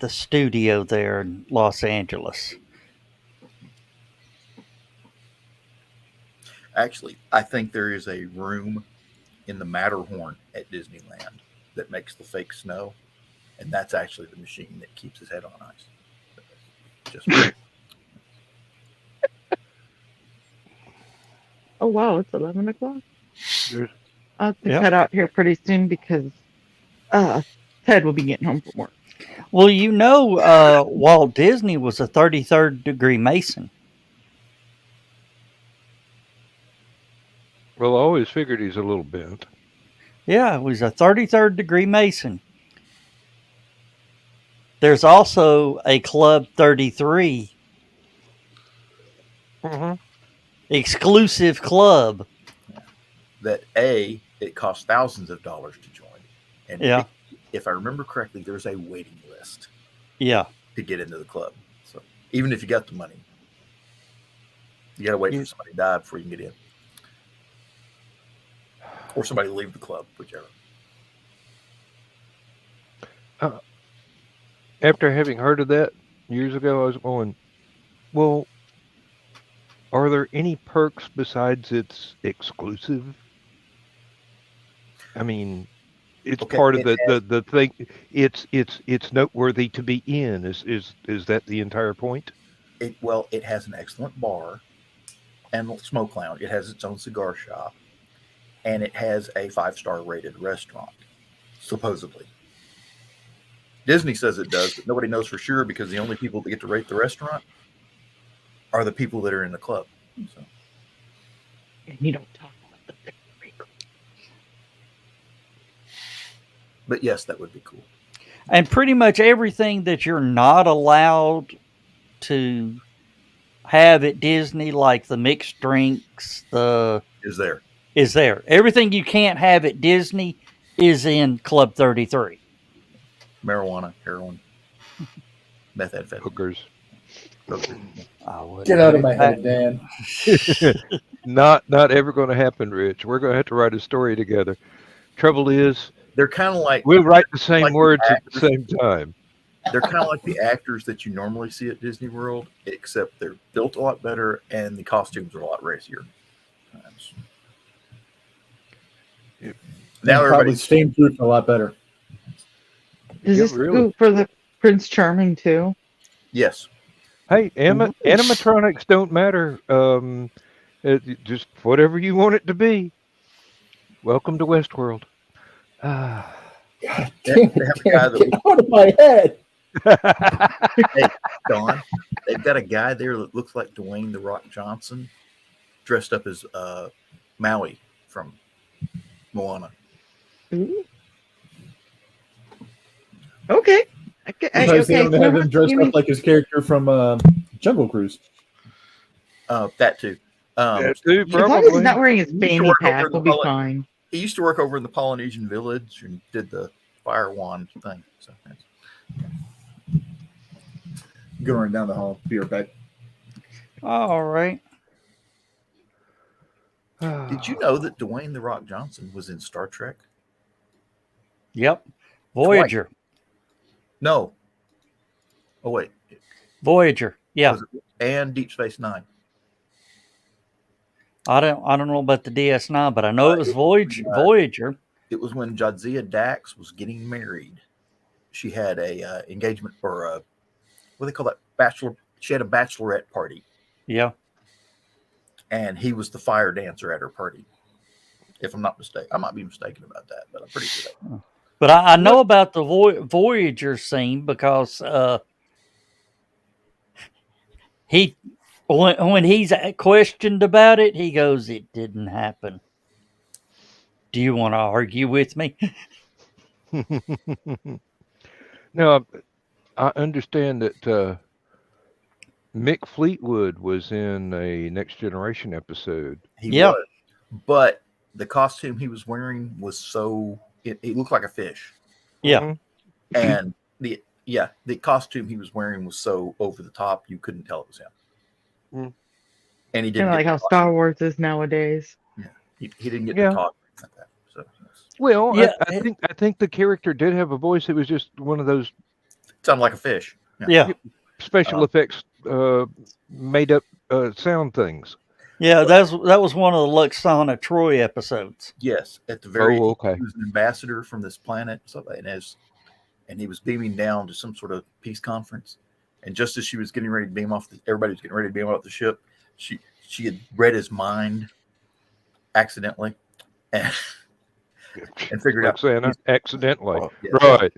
studio there in Los Angeles. Actually, I think there is a room in the Matterhorn at Disneyland that makes the fake snow, and that's actually the machine that keeps his head on ice. Just Oh wow, it's 11 o'clock. There's- I'll have to Yep. cut out here pretty soon because Ted will be getting home from work. Well, Walt Disney was a 33rd degree Mason. Well, I always figured he's a little bent. Yeah, he was a 33rd degree Mason. There's also a Club 33 exclusive club. that it costs thousands of dollars to join. And Yeah. if I remember correctly, there's a waiting list Yeah. to get into the club. So even if you got the money, you got to wait for somebody to die before you can get in. Or somebody to leave the club, whichever. After having heard of that years ago, I was going, well, are there any perks besides its exclusive? I mean, it's Okay, part of it the thing. It's noteworthy to be in. Is that the entire point? It has an excellent bar and smoke lounge. It has its own cigar shop, and it has a 5-star rated restaurant, supposedly. Disney says it does, but nobody knows for sure because the only people that get to rate the restaurant are the people that are in the club. So, And you don't talk about the victory. but yes, that would be cool. And pretty much everything that you're not allowed to have at Disney, like the mixed drinks, Is there? is there. Everything you can't have at Disney is in Club 33. Marijuana, heroin, methamphetamine. Hookers. I wouldn't Get out put of my it back. head, Dan. Not ever going to happen, Rich. We're going to have to write a story together. Trouble is, They're kind of like we'll write the same Like the words at the actors. same time. they're kind of like the actors that you normally see at Disney World, except they're built a lot better and the costumes are a lot racier. Yep. Now Probably everybody's stain proof a lot better. Does Yeah, this really. go for the Prince Charming too? yes. Hey, animatronics don't matter. Just whatever you want it to be. Welcome to Westworld. Ah. God They damn have it, a guy Dan. that- Get out of my head. Don, they've got a guy there that looks like Dwayne the Rock Johnson, dressed up as Maui from Moana. Ooh. Okay. Sometimes they don't have him dressed you up like his character from Jungle Cruise. That too. Yeah, too, as long as probably. he's not wearing his You used to fanny work pack, over in we'll the be public- fine. He used to work over in the Polynesian village and did the fire wand thing. So Going down the hall. Be right back. All right. did you know that Dwayne the Rock Johnson was in Star Trek? Yep. Voyager. No. Oh wait, Voyager. Yeah. Was it- and Deep Space Nine. I don't know about the DS9, but I know it was Voyager. It was when Jadzia Dax was getting married. She had a engagement or a what do they call that bachelor. She had a bachelorette party, Yeah. and he was the fire dancer at her party. If I'm not mistaken, I might be mistaken about that, but I'm pretty sure. But I know about the Voyager scene because when he's questioned about it, he goes, "It didn't happen." Do you want to argue with me? Now, I understand that Mick Fleetwood was in a Next Generation episode. He Yeah. was, but the costume he was wearing was so it looked like a fish. Yeah. Mhm. And the costume he was wearing was so over the top you couldn't tell it was him. Mm. And he Kind didn't of get like how Star Wars is nowadays. he didn't get Yeah. to talk like that. So Well, Yeah. I think the character did have a voice. It was just one of those it sounded like a fish. Yeah. special effects made up sound things. Yeah. That was one of the Luxana Troy episodes. Yes, at the very Oh, okay. he was an ambassador from this planet, so and he was beaming down to some sort of peace conference. And just as she was getting ready to beam off, everybody was getting ready to beam off the ship. She had read his mind accidentally, and figured out Roxana, accidentally. yeah, Right.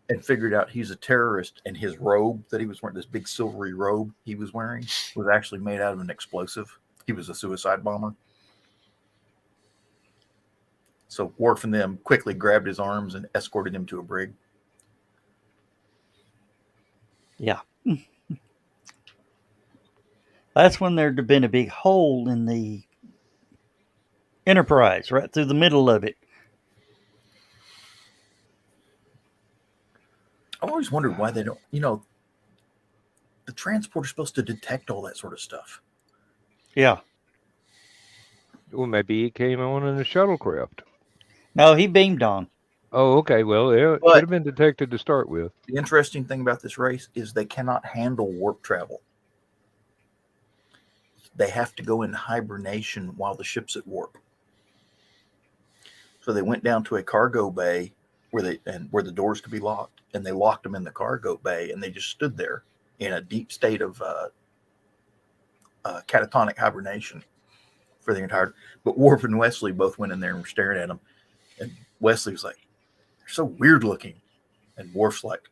and figured out he's a terrorist. And his robe that he was wearing, this big silvery robe he was wearing, was actually made out of an explosive. He was a suicide bomber. So Worf and them quickly grabbed his arms and escorted him to a brig. Yeah. That's when there'd have been a big hole in the Enterprise, right through the middle of it. I've always wondered why they don't, the transporter's supposed to detect all that sort of stuff. Yeah. Well, maybe it came on in a shuttlecraft. No, he beamed on. Oh, okay. Well, yeah, it But- could have been detected to start with. The interesting thing about this race is they cannot handle warp travel. They have to go in hibernation while the ship's at warp. So they went down to a cargo bay where the doors could be locked, and they locked them in the cargo bay, and they just stood there in a deep state of catatonic hibernation for the entire. But Worf and Wesley both went in there and were staring at them, and Wesley was like, "They're so weird looking," and Worf's like,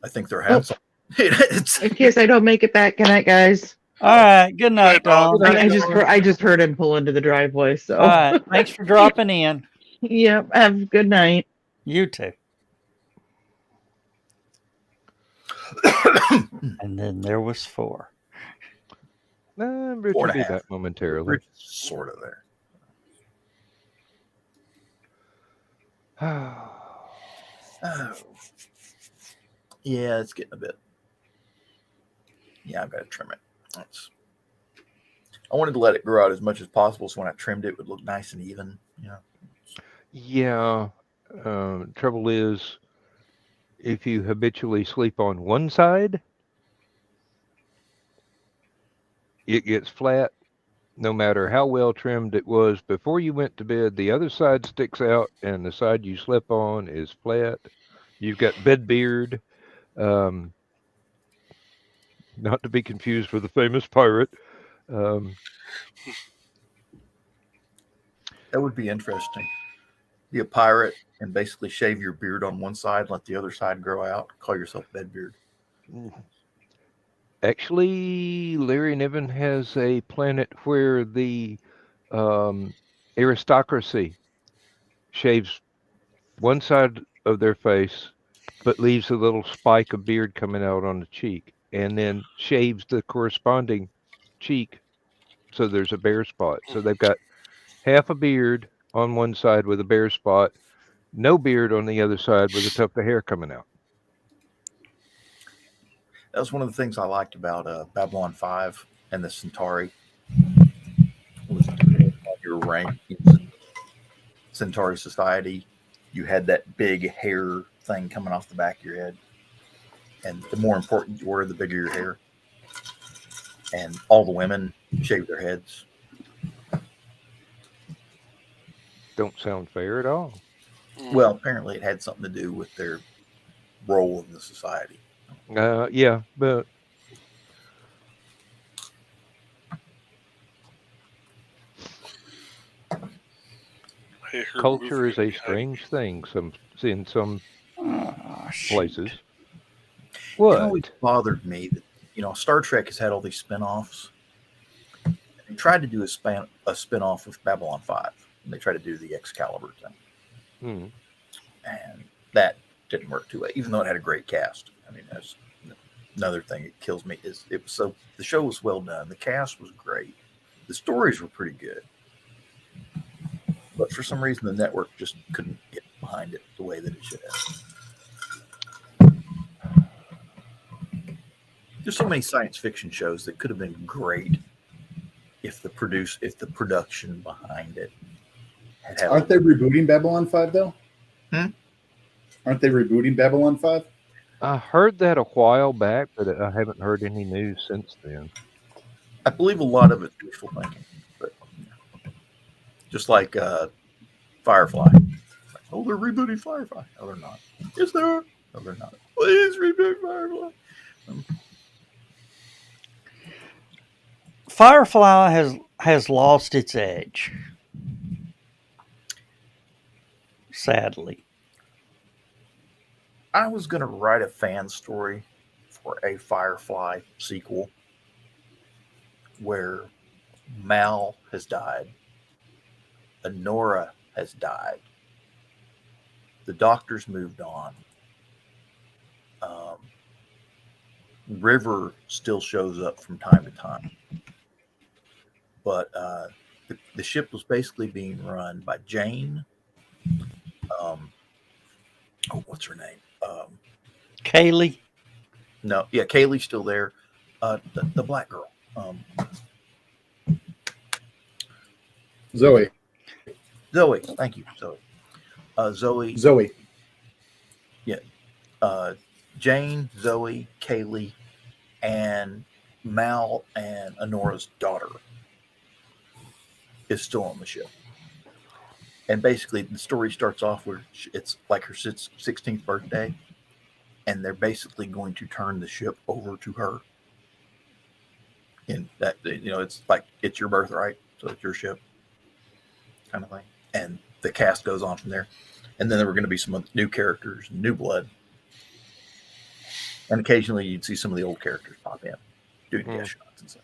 "I think they're handsome." In case I don't make it back, good night, guys. All right. Good night, Tom. I just heard him pull into the driveway. So, All right. Thanks for dropping in. Yep. Have a good night. You too. And then there was 4. Rich Four will and a be half. back momentarily. Rich is sort of there. Yeah, it's getting a bit. Yeah, I've got to trim it. I wanted to let it grow out as much as possible, so when I trimmed it, it would look nice and even. Yeah. Trouble is, if you habitually sleep on one side, it gets flat. No matter how well trimmed it was before you went to bed, the other side sticks out, and the side you slept on is flat. You've got bed beard. Not to be confused with the famous pirate. That would be interesting. Be a pirate and basically shave your beard on one side, let the other side grow out. Call yourself Bedbeard. Actually, Larry Niven has a planet where the aristocracy shaves one side of their face, but leaves a little spike of beard coming out on the cheek, and then shaves the corresponding cheek so there's a bare spot. So they've got half a beard on one side with a bare spot, no beard on the other side with a tuft of hair coming out. That was one of the things I liked about Babylon 5 and the Centauri. Was your rank in Centauri society, you had that big hair thing coming off the back of your head. And the more important you were, the bigger your hair. And all the women shaved their heads. Don't sound fair at all. Well, apparently it had something to do with their role in the society. Yeah, but culture is a strange thing. In some places. It What? always bothered me that Star Trek has had all these spinoffs. They tried to do a spinoff with Babylon 5. And they tried to do the Excalibur thing. Hmm. And that didn't work too well, even though it had a great cast. I mean, that's another thing that kills me is the show was well done. The cast was great. The stories were pretty good. But for some reason, the network just couldn't get behind it the way that it should have. There's so many science fiction shows that could have been great if the production behind it had. Aren't they rebooting Babylon 5 though? Hmm? Aren't they rebooting Babylon 5? I heard that a while back, but I haven't heard any news since then. I believe a lot of it's wishful thinking, but just like Firefly. Oh, they're rebooting Firefly. No, they're not. Yes, they are. No, they're not. Please reboot Firefly. Firefly has lost its edge, sadly. I was going to write a fan story for a Firefly sequel where Mal has died, Honora has died, the doctor's moved on, River still shows up from time to time, but the ship was basically being run by Jane. What's her name? Kaylee? No, yeah, Kaylee's still there. The black girl. Zoe. Thank you, Zoe. Zoe. Yeah. Jane, Zoe, Kaylee, and Mal and Honora's daughter is still on the ship. And basically, the story starts off where it's like her 16th birthday, and they're basically going to turn the ship over to her. And that, it's like, it's your birthright, so it's your ship, kind of thing. And the cast goes on from there. And then there were going to be some new characters, new blood. And occasionally you'd see some of the old characters pop in, doing guest shots and such.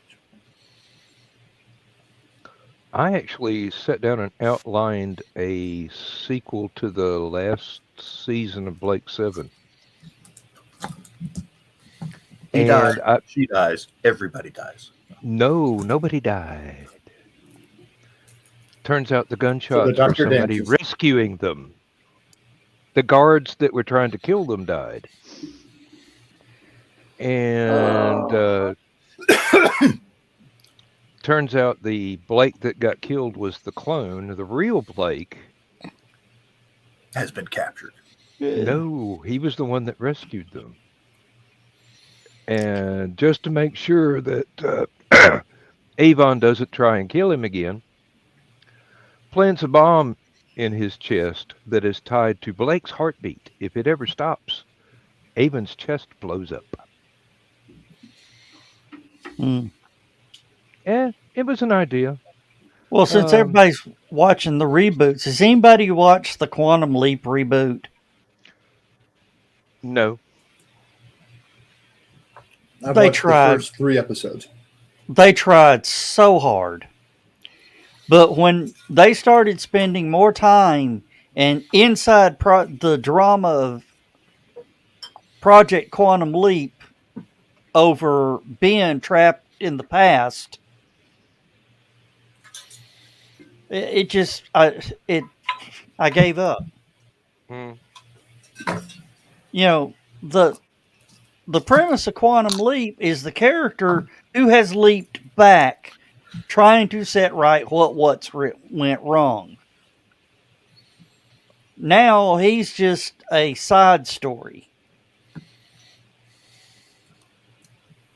I actually sat down and outlined a sequel to the last season of Blake 7. He dies. She dies. Everybody dies. No, nobody died. Turns out the gunshots were somebody rescuing them. The guards that were trying to kill them died. And turns out the Blake that got killed was the clone. The real Blake has been captured. No, he was the one that rescued them. And just to make sure that Avon doesn't try and kill him again, plants a bomb in his chest that is tied to Blake's heartbeat. If it ever stops, Avon's chest blows up. It was an idea. Well, since everybody's watching the reboots, has anybody watched the Quantum Leap reboot? No. They tried the first 3 episodes. They tried so hard. But when they started spending more time and inside the drama of Project Quantum Leap over being trapped in the past, I gave up. The premise of Quantum Leap is the character who has leaped back, trying to set right what went wrong. Now he's just a side story.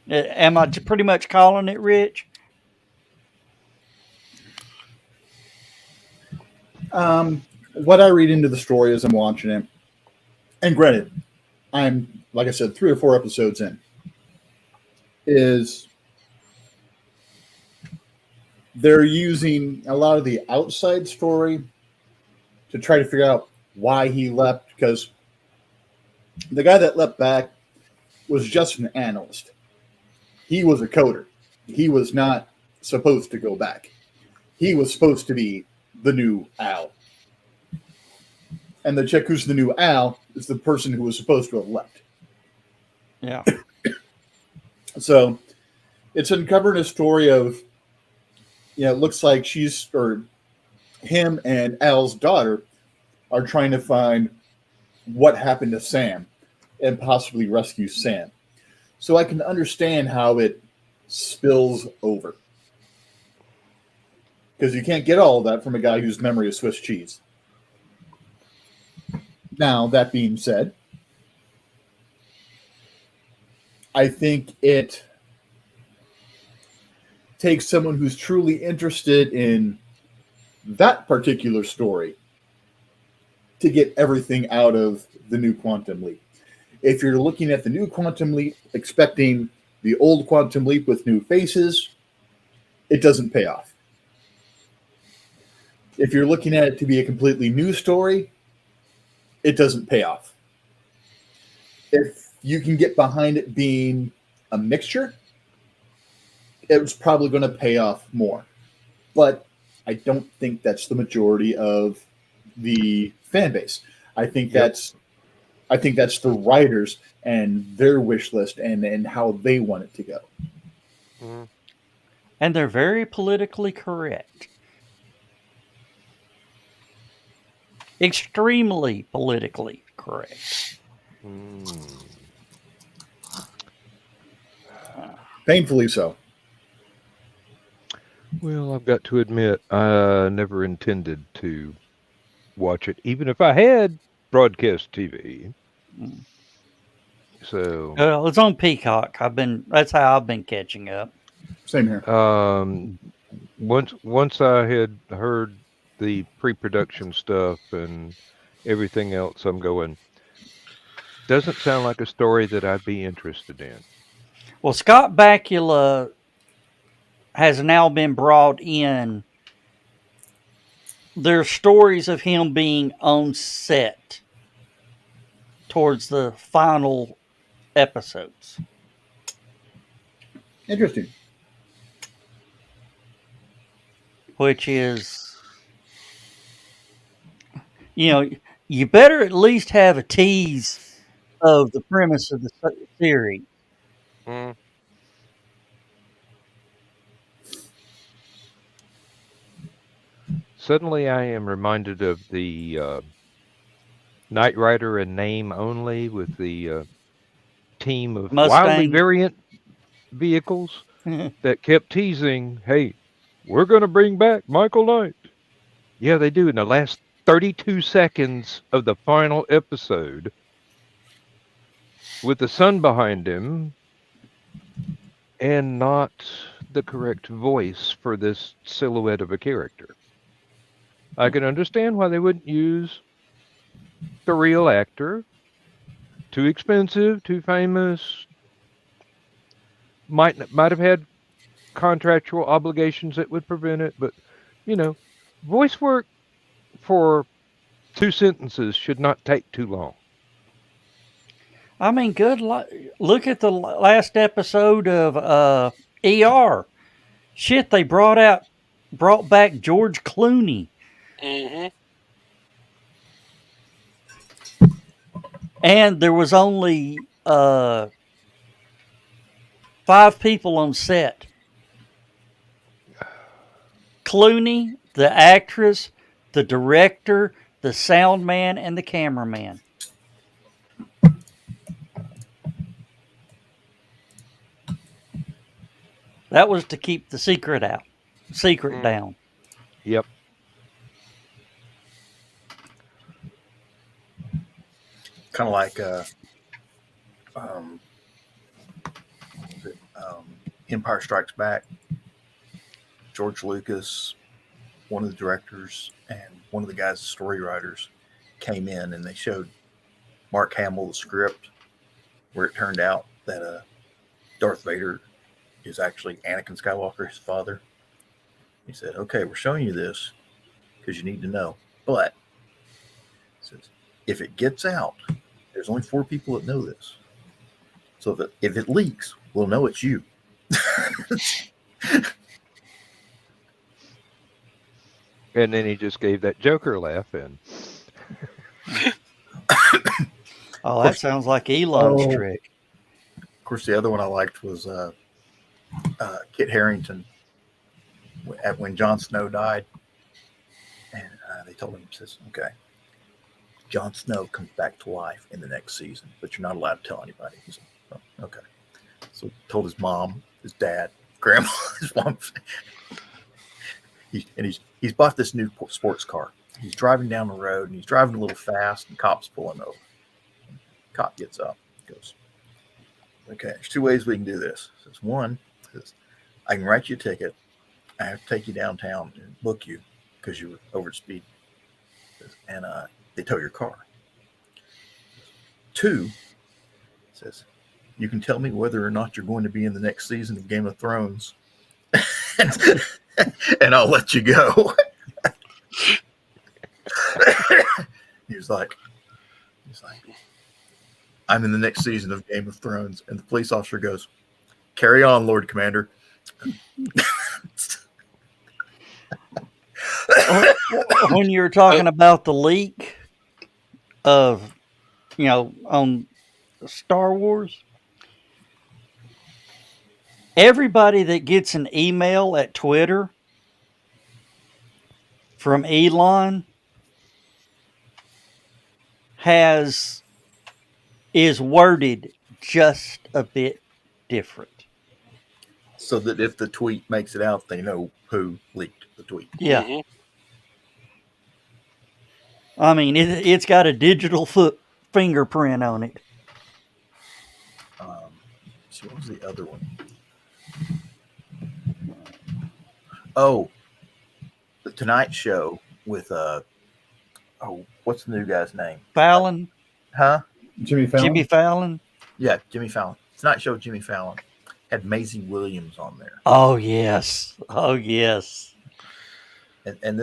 Am I pretty much calling it, Rich? What I read into the story as I'm watching it, and granted, I'm, like I said, 3 or 4 episodes in, is they're using a lot of the outside story to try to figure out why he left, because the guy that leapt back was just an analyst. He was a coder. He was not supposed to go back. He was supposed to be the new Al. And the chick who's the new Al is the person who was supposed to have left. Yeah. So it's uncovering a story of, it looks like him and Al's daughter are trying to find what happened to Sam and possibly rescue Sam. So I can understand how it spills over. Because you can't get all of that from a guy whose memory is Swiss cheese. Now, that being said, I think it takes someone who's truly interested in that particular story to get everything out of the new Quantum Leap. If you're looking at the new Quantum Leap expecting the old Quantum Leap with new faces, it doesn't pay off. If you're looking at it to be a completely new story, it doesn't pay off. If you can get behind it being a mixture, it's probably going to pay off more. But I don't think that's the majority of the fan base. I think that's the writers and their wish list and how they want it to go. Mm-hmm. And they're very politically correct. Extremely politically correct. Painfully so. Well, I've got to admit, I never intended to watch it, even if I had broadcast TV. So it's on Peacock. That's how I've been catching up. Same here. Once I had heard the pre-production stuff and everything else, I'm going, doesn't sound like a story that I'd be interested in. Well, Scott Bakula has now been brought in. There's stories of him being on set towards the final episodes. Interesting. Which is, you better at least have a tease of the premise of the series. Suddenly I am reminded of the Knight Rider in name only with the team of wildly Mustang. variant vehicles that kept teasing, hey, we're going to bring back Michael Knight. Yeah, they do. In the last 32 seconds of the final episode, with the sun behind him, and not the correct voice for this silhouette of a character. I can understand why they wouldn't use the real actor. Too expensive, too famous. Might have had contractual obligations that would prevent it, but voice work for 2 sentences should not take too long. I mean, look at the last episode of ER. Shit, they brought back George Clooney. Mm-hmm. And there was only 5 people on set. Clooney, the actress, the director, the sound man, and the cameraman. That was to keep the secret down. Yep. Kind of like Empire Strikes Back. George Lucas, one of the directors, and one of the guys, the story writers, came in and they showed Mark Hamill the script, where it turned out that Darth Vader is actually Anakin Skywalker, his father. He said, "Okay, we're showing you this because you need to know, but," says, "if it gets out, there's only 4 people that know this. So if it leaks, we'll know it's you." And then he just gave that Joker laugh in. Oh, that sounds like Elon's trick. Of course, the other one I liked was Kit Harington when Jon Snow died. And they told him, says, "Okay, Jon Snow comes back to life in the next season, but you're not allowed to tell anybody. He's like, oh, okay. So he told his mom, his dad, grandma, his mom. He's bought this new sports car. He's driving down the road, and he's driving a little fast, and cops pull him over. Cop gets up, goes, okay, there's two ways we can do this. Says one, says, I can write you a ticket. I have to take you downtown and book you because you were over speed. And they tow your car. Two, says, you can tell me whether or not you're going to be in the next season of Game of Thrones, and I'll let you go. He's like, I'm in the next season of Game of Thrones, and the police officer goes, carry on, Lord Commander. When you're talking about the leak of, on Star Wars, everybody that gets an email at Twitter from Elon is worded just a bit different. So that if the tweet makes it out, they know who leaked the tweet. Yeah. Mhm. I mean, it's got a digital fingerprint on it. So what was the other one? Oh, the Tonight Show with what's the new guy's name? Fallon? Huh? Jimmy Fallon. Jimmy Fallon? Yeah, Jimmy Fallon. Tonight Show with Jimmy Fallon had Maisie Williams on there. Oh, yes. Oh, yes. And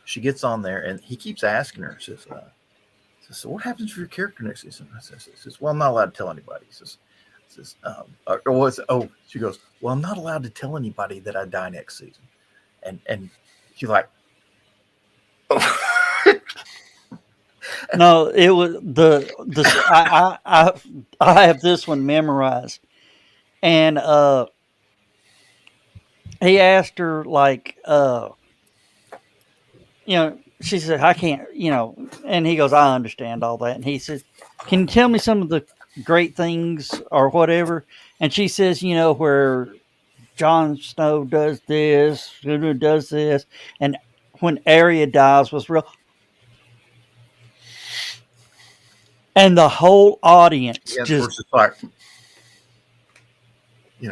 she gets on there, and he keeps asking her, says, so what happens for your character next season? Says, well, I'm not allowed to tell anybody. She goes, well, I'm not allowed to tell anybody that I die next season. And she's like, oh. No, it was I have this one memorized, and he asked her she said, I can't, and he goes, I understand all that, and he says, can you tell me some of the great things or whatever? And she says, where Jon Snow does this, and when Arya dies was real. And the whole audience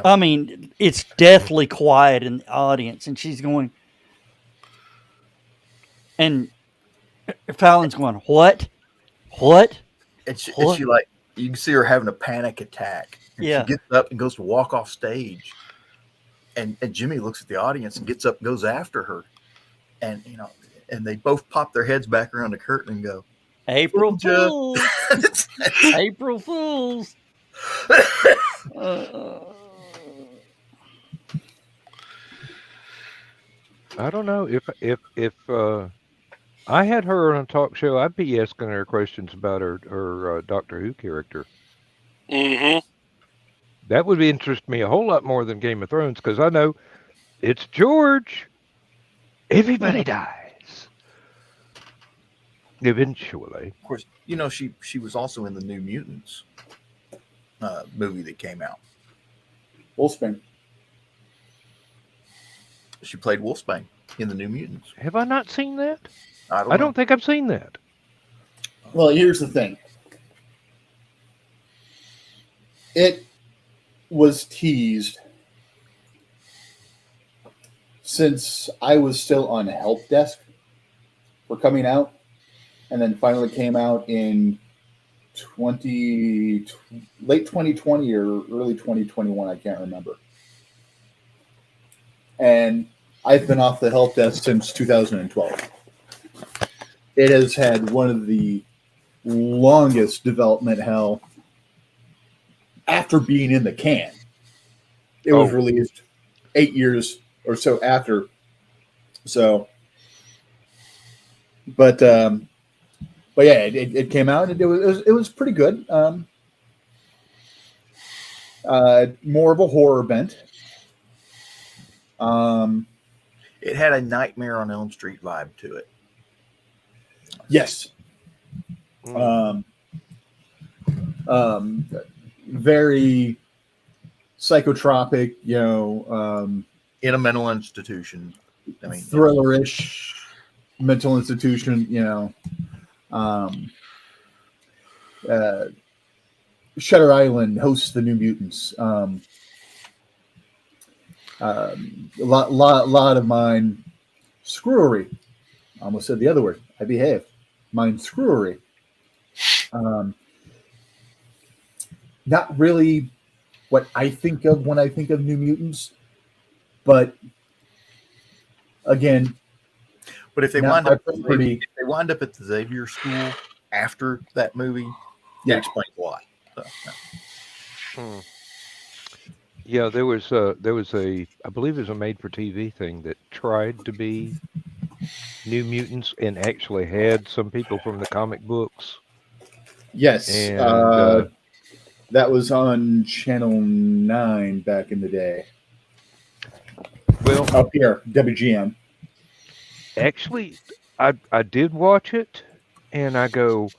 I mean, it's deathly quiet in the audience, and she's going, and Fallon's going, what? And she like, you can see her having a panic attack. And Yeah. She gets up and goes to walk off stage. And Jimmy looks at the audience and gets up and goes after her. And, and they both pop their heads back around the curtain and go, April Fools. April Fools. I don't know if I had her on a talk show, I'd be asking her questions about her Doctor Who character. Mm-hmm. That would interest me a whole lot more than Game of Thrones, because I know it's George. Everybody dies eventually. Of course, she was also in the New Mutants movie that came out. Wolfsbane. She played Wolfsbane in the New Mutants. Have I not seen that? I don't think I've seen that. Well, here's the thing. It was teased since I was still on help desk for coming out, and then finally came out in late 2020 or early 2021. I can't remember. And I've been off the help desk since 2012. It has had one of the longest development hell after being in the can. It was released 8 years or so after. So, but yeah, it came out and it was pretty good. More of a horror bent. It had a Nightmare on Elm Street vibe to it. Yes. Mm. Very psychotropic, In a mental institution. I mean, thriller-ish mental institution, Shutter Island hosts the New Mutants. A lot of mine screwery. I almost said the other word. I behave. Mine screwery. Not really what I think of when I think of New Mutants, but again, but if they not wind up, my property. if they wind up at the Xavier School after that movie, Yeah. that explains why. So, no. Hmm. Yeah, there was a I believe it was a made-for-TV thing that tried to be New Mutants and actually had some people from the comic books. Yes, And that was on Channel 9 back in the day. well, Up here, WGN. actually, I did watch it, and I go,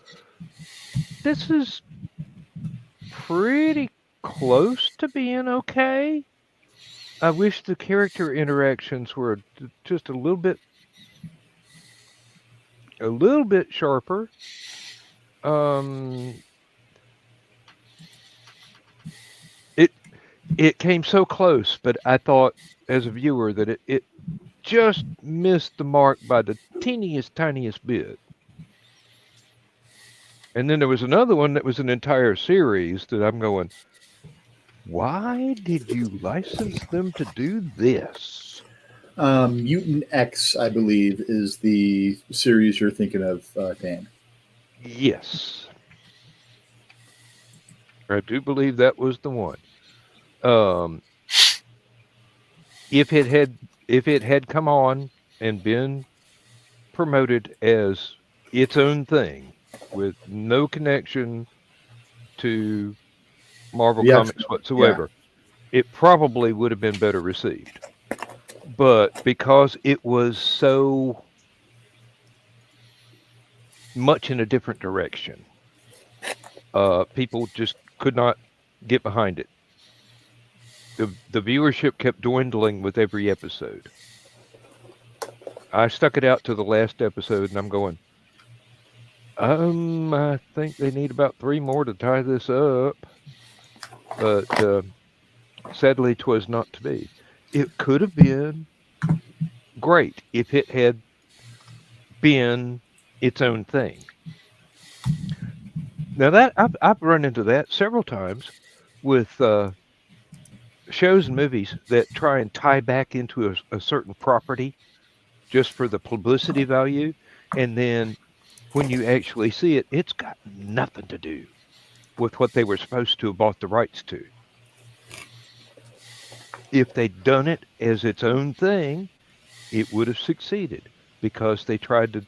this is pretty close to being okay. I wish the character interactions were just a little bit sharper. Um, it came so close, but I thought as a viewer that it just missed the mark by the tiniest bit. And then there was another one that was an entire series that I'm going, why did you license them to do this? Mutant X, I believe, is the series you're thinking of, Dan. Yes. I do believe that was the one. If it had come on and been promoted as its own thing with no connection to Marvel The Comics actual- whatsoever, it probably would have been better received. But because it was so much in a different direction, people just could not get behind it. The viewership kept dwindling with every episode. I stuck it out to the last episode, and I'm going, I think they need about 3 more to tie this up. But sadly, 'twas not to be. It could have been great if it had been its own thing. Now that I've run into that several times with shows and movies that try and tie back into a certain property just for the publicity value, and then when you actually see it, it's got nothing to do with what they were supposed to have bought the rights to. If they'd done it as its own thing, it would have succeeded because they tried to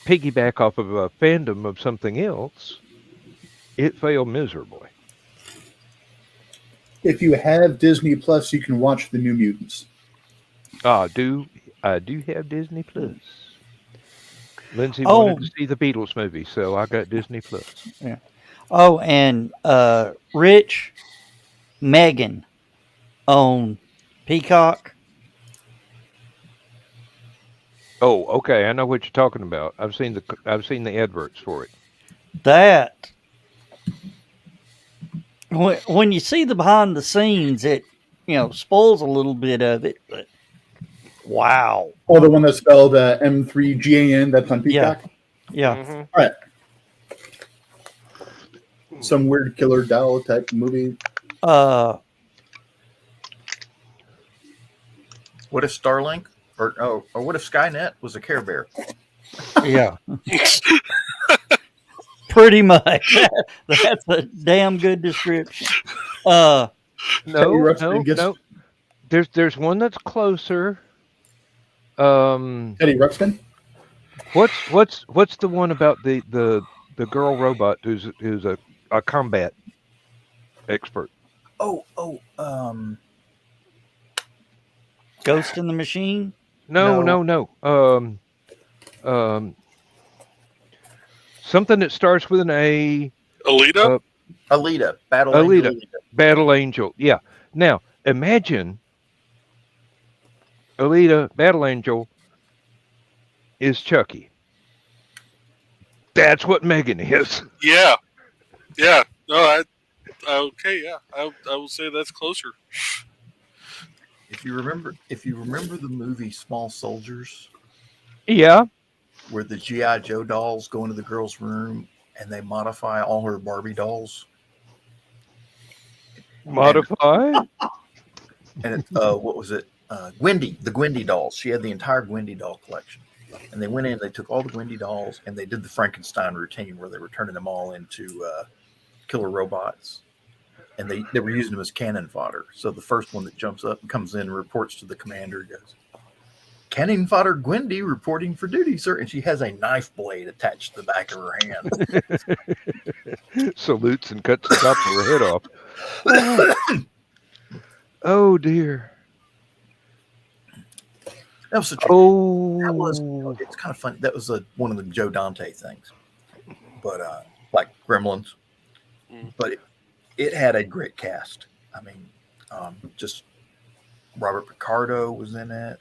piggyback off of a fandom of something else. It failed miserably. If you have Disney Plus, you can watch the New Mutants. I do have Disney Plus. Lindsay wanted to see the Beatles movie, so I got Disney Plus. Yeah. Oh, and Rich, Megan on Peacock. Oh, okay. I know what you're talking about. I've seen the adverts for it. That when you see the behind the scenes, it spoils a little bit of it. But wow. Oh, the one that's spelled M3GAN. That's on Peacock. Yeah. Mm-hmm. All right. Some weird killer doll type movie. What if Starlink or what if Skynet was a Care Bear? Yeah. Pretty much. That's a damn good description. No. There's one that's closer. Teddy Ruxpin. What's the one about the girl robot who's a combat expert? Oh, Ghost in the Machine. No, No. no, no. Um, something that starts with an A. Alita. Uh, Alita, Battle Angel Alita, Alita. Battle Angel. Yeah. Now imagine Alita, Battle Angel is Chucky. That's what Megan is. Yeah, yeah. No, okay. Yeah, I will say that's closer. If you remember the movie Small Soldiers, Yeah. where the GI Joe dolls go into the girl's room and they modify all her Barbie dolls, Modify. and it, what was it? Gwendy, the Gwendy dolls. She had the entire Gwendy doll collection, and they went in, they took all the Gwendy dolls, and they did the Frankenstein routine where they were turning them all into killer robots, and they were using them as cannon fodder. So the first one that jumps up and comes in and reports to the commander goes, "Cannon fodder Gwendy reporting for duty, sir," and she has a knife blade attached to the back of her hand. Salutes and cuts the top of her head off. Oh dear. That was such a, that was, Oh. it's kind of funny. That was one of the Joe Dante things, but like Gremlins, but it had a great cast. I mean, just Robert Picardo was in it.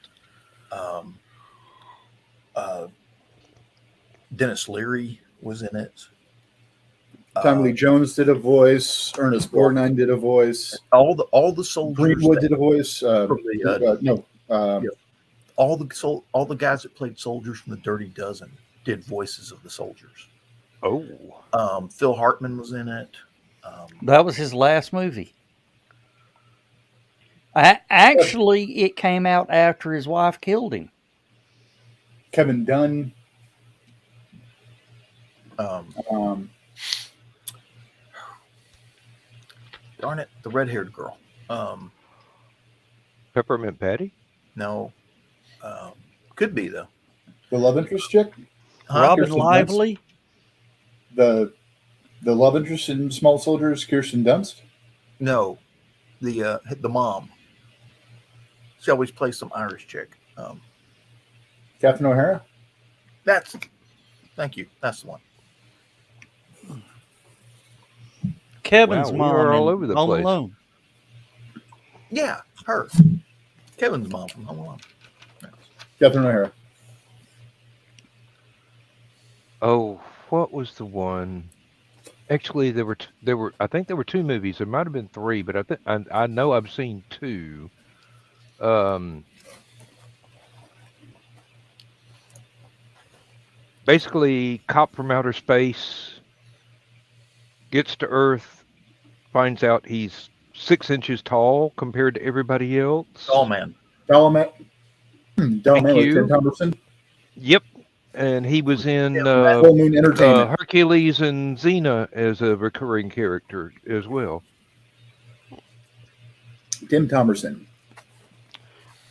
Dennis Leary was in it. Tommy Lee Jones did a voice. Ernest Borgnine did a voice. All the soldiers. Greenwood did a voice. from the, No. yeah. all the guys that played soldiers from the Dirty Dozen did voices of the soldiers. Oh. Phil Hartman was in it. That was his last movie. Actually, it came out after his wife killed him. Kevin Dunn. Darn it, the red-haired girl. Peppermint Patty? No, could be though. The love interest chick. Robin Kirsten Lively. The love interest in Small Soldiers, Kirsten Dunst. No, the mom. She always plays some Irish chick. Catherine O'Hara. Thank you. That's the one. Kevin's Wow, we mom are all in over the Home place. Alone. Yeah, her. Kevin's mom from Home Alone. Catherine O'Hara. Oh, what was the one? Actually, there were. I think there were two movies. There might have been three, but I know I've seen two. Basically, cop from outer space gets to Earth, finds out he's 6 inches tall compared to everybody else. Oh man. Dalaman. Dalaman with you. Tim Thomerson. Yep, and he was in Full Moon Entertainment. Hercules and Xena as a recurring character as well. Tim Thomerson.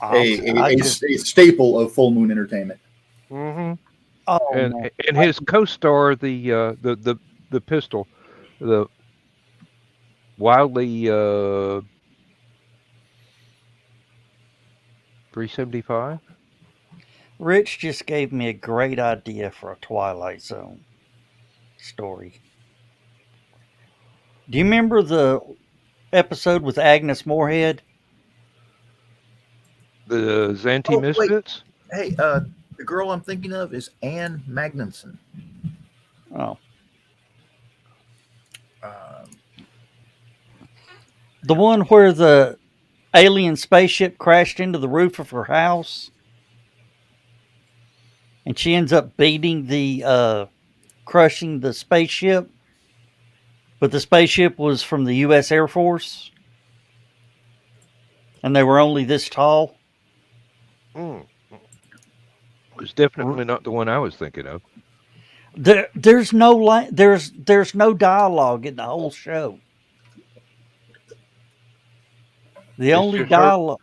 I A just- staple of Full Moon Entertainment. Mm-hmm. oh, man. And his co-star, the pistol, the wildly 375. Rich just gave me a great idea for a Twilight Zone story. Do you remember the episode with Agnes Moorehead? The Zanti Oh, wait. Misfits. Hey, the girl I'm thinking of is Anne Magnuson. Oh, Um, the one where the alien spaceship crashed into the roof of her house, and she ends up beating crushing the spaceship, but the spaceship was from the U.S. Air Force, and they were only this tall. It's definitely not the one I was thinking of. There's no dialogue in the whole show. The It's only just her- dialogue,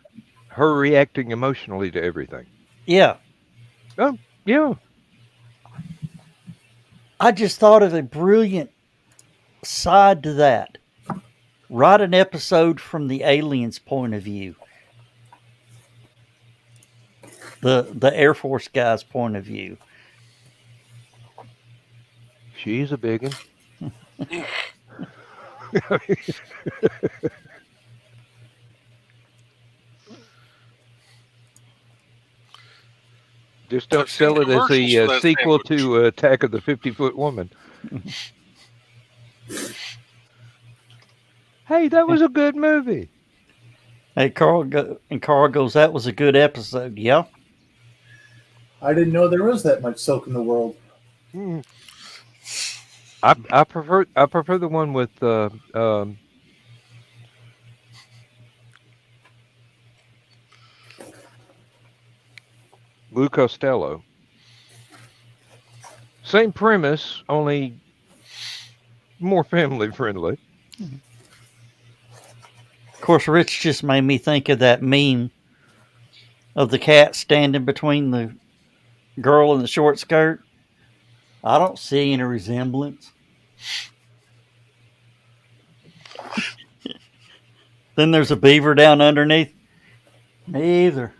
Her reacting emotionally to everything. yeah. Yeah. I just thought of a brilliant side to that. Write an episode from the aliens' point of view. the Air Force guy's point of view. She's a biggin. Just don't I've seen sell it as commercials for a that sequel sandwich. to Attack of the 50-Foot Woman. Hey, that was a good movie. Hey, Carl goes, that was a good episode. Yeah. I didn't know there was that much silk in the world. Mm. I prefer the one with Lou Costello. Same premise, only more family friendly. Of course, Rich just made me think of that meme of the cat standing between the girl in the short skirt. I don't see any resemblance. Then there's a beaver down underneath. Me either.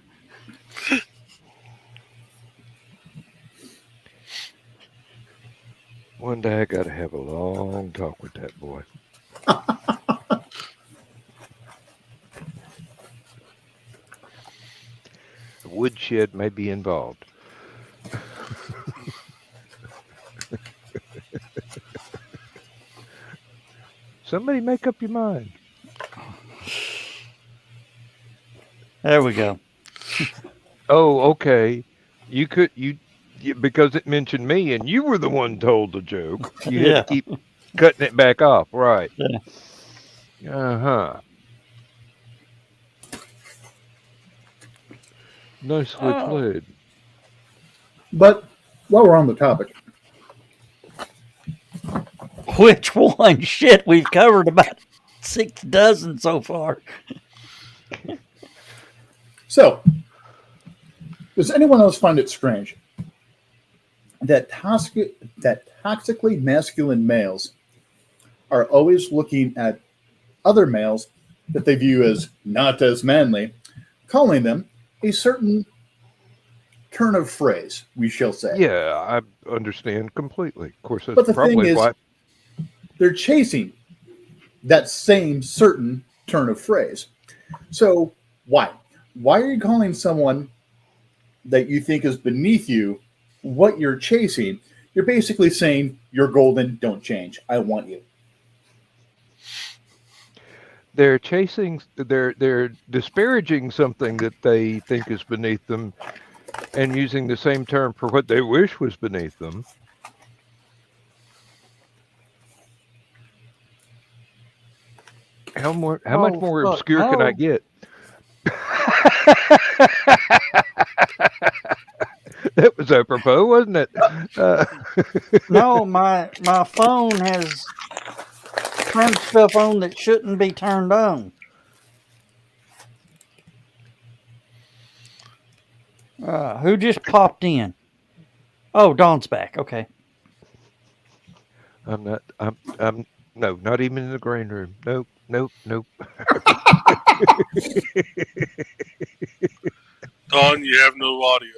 One day I got to have a long talk with that boy. The woodshed may be involved. Somebody make up your mind. There we go. Oh, okay. You because it mentioned me and you were the one told the joke. You had to keep cutting it back off, right? Yeah. Uh-huh. Nicely played. But while we're on the topic, Which one? Shit, we've covered about 6 dozen so far. so does anyone else find it strange that toxically masculine males are always looking at other males that they view as not as manly, calling them a certain turn of phrase, we shall say. Yeah, I understand completely. Of course, that's But the probably thing is, why. they're chasing that same certain turn of phrase. So why? Why are you calling someone that you think is beneath you what you're chasing? You're basically saying, you're golden, don't change. I want you. They're disparaging something that they think is beneath them and using the same term for what they wish was beneath them. How much more obscure can I get? That was apropos, wasn't it? No, my phone has turned stuff on that shouldn't be turned on. Who just popped in? Oh, Dawn's back. Okay. I'm no, not even in the green room. Nope. Don, you have no audio.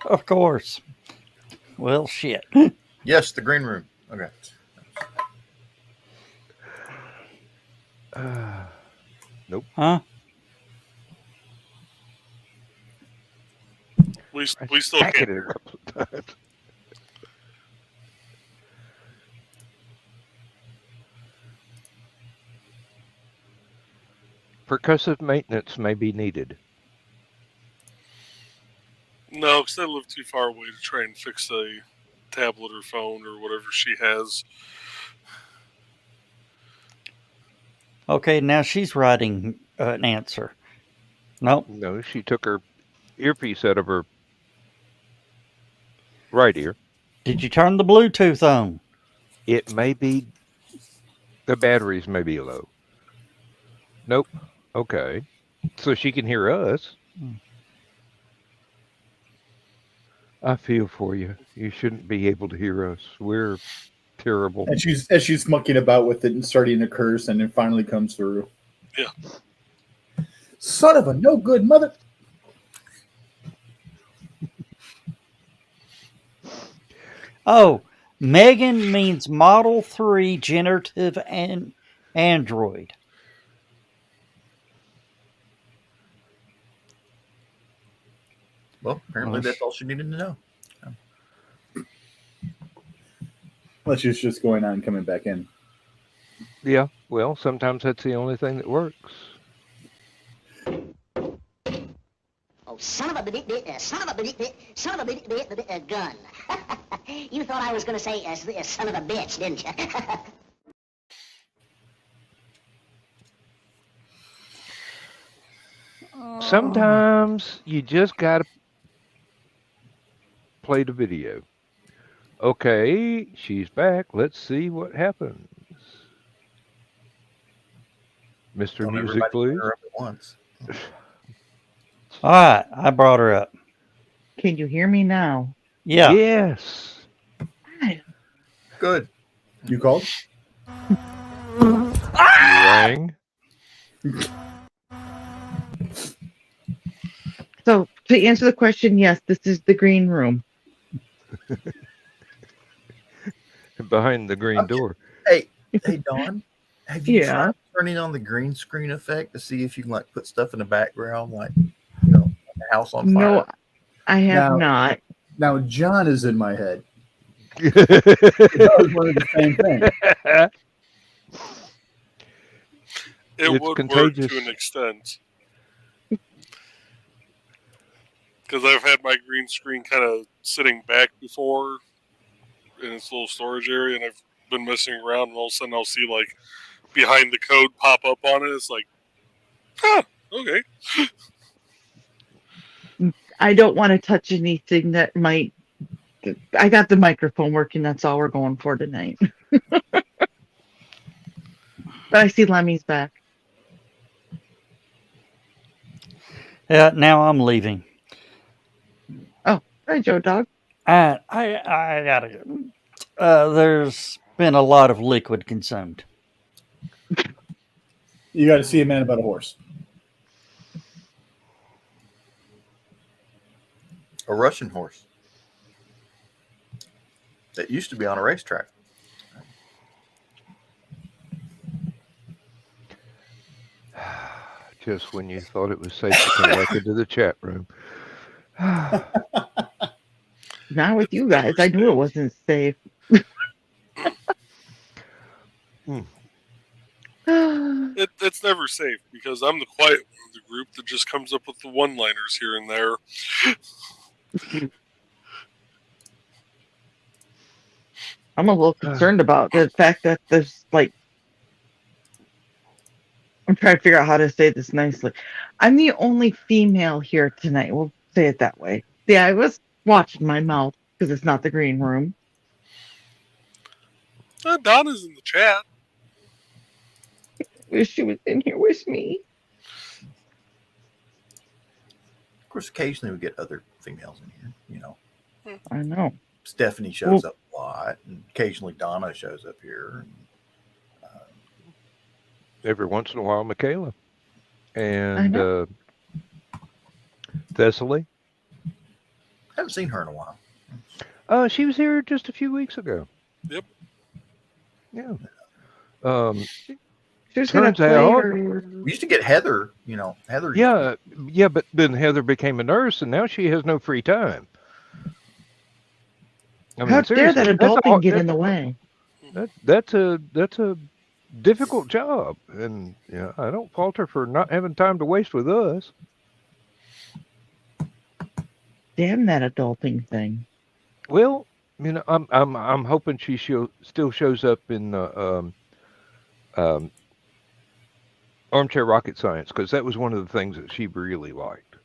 Of course. Well, shit. Yes, the green room. Okay. Nope. Huh? We still Back can't. at it a couple of times. Percussive maintenance may be needed. No, because they live too far away to try and fix a tablet or phone or whatever she has. Okay, now she's writing an answer. Nope. No, she took her earpiece out of her right ear. Did you turn the Bluetooth on? It may be the batteries may be low. Nope. Okay. So she can hear us. I feel for you. You shouldn't be able to hear us. We're terrible. And she's mucking about with it and starting to curse, and it finally comes through. Yeah. Son of a no good mother. Oh, Megan means Model 3 generative and Android. Well, apparently that's all she needed to know. Unless she's just going on and coming back in. Yeah, well, sometimes that's the only thing that works. Oh, son of a gun. You thought I was going to say son of a bitch, didn't you? Sometimes you just got to play the video. Okay, she's back. Let's see what happens. Mr. Don't Music, everybody please. interrupt at once. All right, I brought her up. Can you hear me now? Yeah. Yes. Good. You called? You rang. So to answer the question, yes, this is the green room. Behind the green door. Hey, Dawn, have you Yeah. tried turning on the green screen effect to see if you can like put stuff in the background, like like a house on fire? No, I have Now- not. Now, John is in my head. That was one of the same thing. It It's would contagious. work to an extent. Because I've had my green screen kind of sitting back before in its little storage area, and I've been messing around, and all of a sudden I'll see, like, behind the code pop up on it. It's like, huh, okay. I don't want to touch anything that might. I got the microphone working. That's all we're going for tonight. But I see Lemmy's back. Yeah, now I'm leaving. Hi, Joe Dog. I gotta go. There's been a lot of liquid consumed. You got to see a man about a horse. A Russian horse that used to be on a racetrack. Just when you thought it was safe to come back into the chat room. Not with you guys. I knew it wasn't safe. It's never safe, because I'm the quiet one of the group that just comes up with the one-liners here and there. I'm a little concerned about the fact that there's like. I'm trying to figure out how to say this nicely. I'm the only female here tonight. We'll say it that way. Yeah, I was watching my mouth because it's not the green room. Donna's in the chat. Wish she was in here with me. Of course, occasionally we get other females in here. I know. Stephanie shows up a lot, and occasionally Donna shows up here. Every once in a while, Michaela. I And know. Thessaly. Haven't seen her in a while. She was here just a few weeks ago. Yep. Yeah. She was gonna turns play out- her. We used to get Heather. Heather. Yeah, but then Heather became a nurse, and now she has no free time. I mean, How dare that seriously, adult thing get that- in the way? That's a difficult job, and I don't fault her for not having time to waste with us. Damn that adulting thing. Well, I'm hoping she still shows up in Armchair Rocket Science, because that was one of the things that she really liked.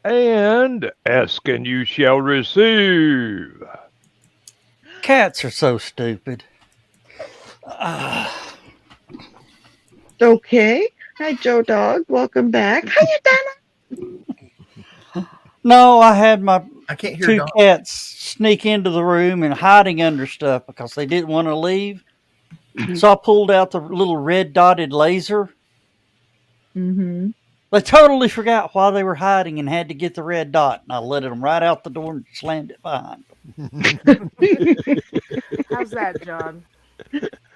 And ask and you shall receive. Cats are so stupid. Okay. Hi, Joe Dog. Welcome back. How you Donna? No, I had my I can't hear two Donna. cats sneak into the room and hiding under stuff because they didn't want to leave. So I pulled out the little red dotted laser Mm-hmm. They totally forgot why they were hiding and had to get the red dot, and I let them right out the door and slammed it behind them. How's that, John?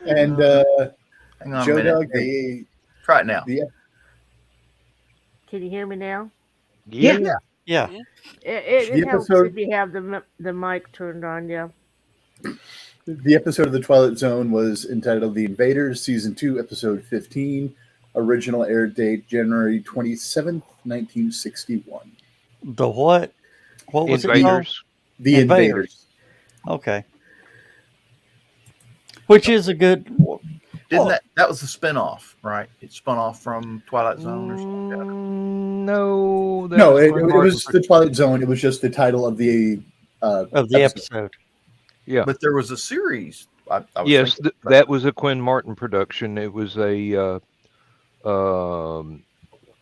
And Hang on a Joe minute. Doug, Try it now. Can you hear me now? Yeah. Yeah. It The helps episode- if you have the mic turned on. Yeah. The episode of The Twilight Zone was entitled The Invaders, Season 2, Episode 15. Original air date January 27th, 1961. The what? What was it called? Invaders. The Invaders. Invaders. Okay. Which is a good. Didn't that was the spinoff, right? It spun off from Twilight Zone or something like that. No. that No, was it Glenn was Martin. The Twilight Zone. It was just the title of the episode. Yeah. But there was a series. I was Yes, thinking about that was a Quinn Martin production. It was an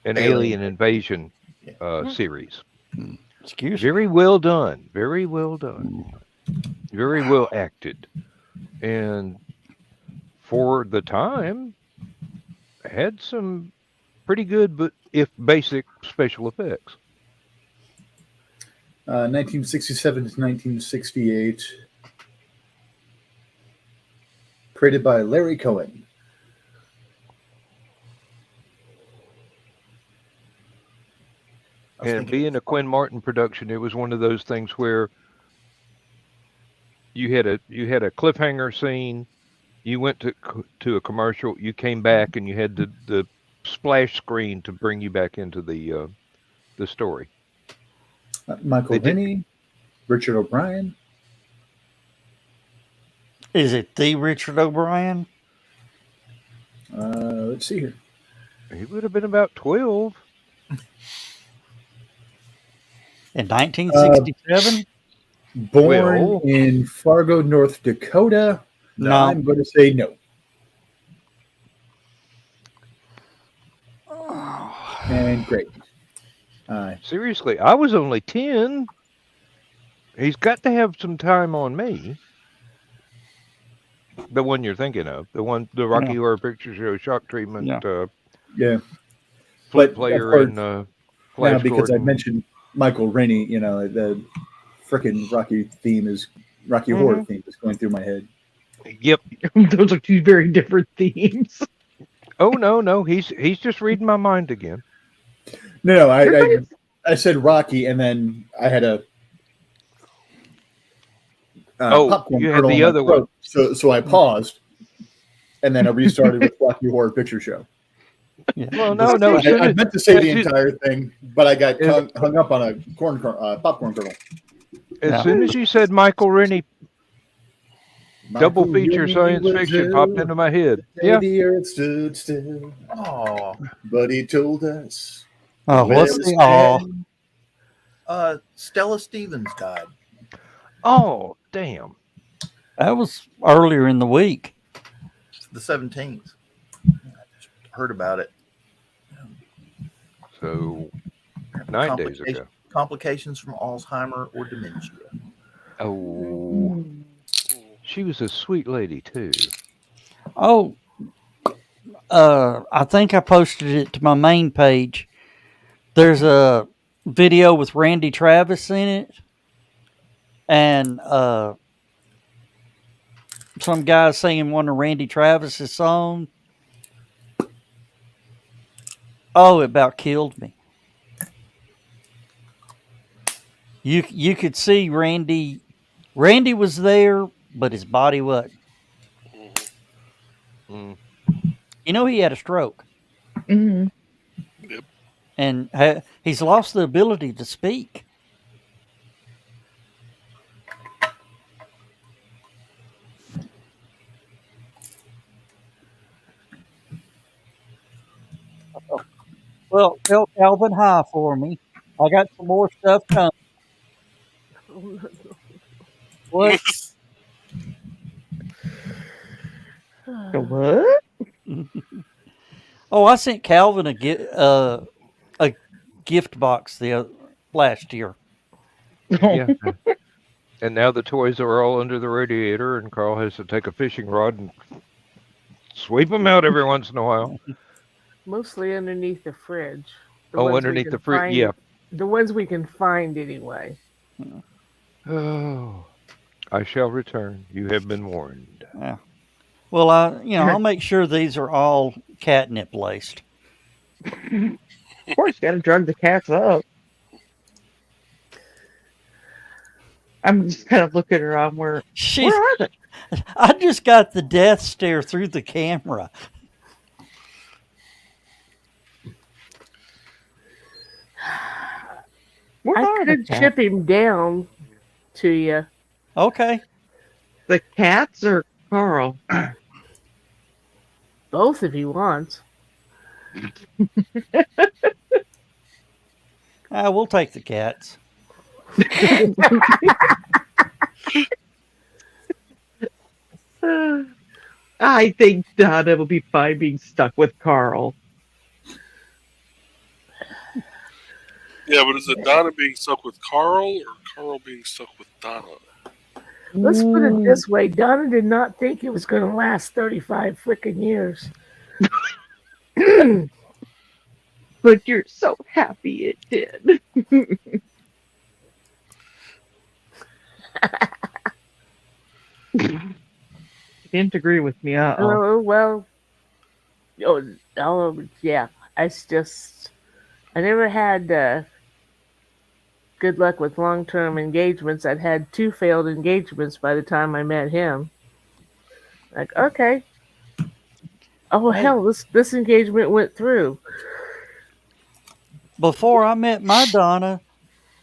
alien invasion series. Excuse me. Very well done. Very well done. Very well acted. And for the time, had some pretty good, but if basic special effects. 1967 to 1968. Created by Larry Cohen. I was And thinking- being a Quinn Martin production, it was one of those things where you had a cliffhanger scene, you went to a commercial, you came back, and you had the splash screen to bring you back into the story. Michael They did- Rennie, Richard O'Brien. Is it the Richard O'Brien? Let's see here. He would have been about 12. In 1967? Born Well- in Fargo, North Dakota. No. I'm going to say no. And great. Seriously, I was only 10. He's got to have some time on me. The one you're thinking of, the Rocky Yeah. Horror Picture Show shock treatment, Yeah. Yeah. flip But, player, of course, and Now, Flash because I Gordon. mentioned Michael Rennie, the frickin' Rocky theme is Rocky horror theme is going through my head. Yep. Those are two very different themes. Oh no, he's just reading my mind again. No, Everybody's- I said Rocky, and then I had a Oh, popcorn you had kernel the in my other throat, so I paused, and then I restarted with Rocky Horror Picture Show. Yeah. Well, no. I meant to say the as soon- entire thing, but I got As- hung up on a popcorn kernel. As Yeah. soon as you said Michael Rennie, double Michael feature Rennie science was fiction ill, popped into my head. and Yeah. the earth stood still, Oh, but he told us. Oh, where what's to the oh? stand. Stella Stevens died. Oh, damn. That was earlier in the week. The 17th. I just heard about it. So 9 days ago. Complications from Alzheimer or dementia. Oh, she was a sweet lady too. Oh, I think I posted it to my main page. There's a video with Randy Travis in it, and some guy singing one of Randy Travis's songs. Oh, it about killed me. You could see Randy. Randy was there, but his body wasn't. Mm. You know, he had a stroke, Mhm. and he's lost the ability to speak. Well, tell Calvin hi for me. I got some more stuff coming. What? What? Oh, I sent Calvin a gift box last year. Yeah. And now the toys are all under the radiator, and Carl has to take a fishing rod and sweep them out every once in a while. Mostly underneath the fridge. The Oh, ones we underneath can the fridge. find. Yeah. The ones we can find anyway. Oh, I shall return. You have been warned. Yeah. Well, I'll make sure these are all catnip laced. Of course, you got to drug the cats up. I'm just kind of looking around where are they? I just got the death stare through the camera. Where I are the could cats? chip him down to you. Okay. The cats or Carl? Both if he wants. We'll take the cats. I think Donna will be fine being stuck with Carl. Yeah, but is it Donna being stuck with Carl or Carl being stuck with Donna? Let's put it this way: Donna did not think it was going to last 35 freaking years. But you're so happy it did. You didn't agree with me. Oh, well. Yeah. I never had good luck with long-term engagements. I'd had 2 failed engagements by the time I met him. Like, okay. Oh, hell, this engagement went through. Before I met my Donna,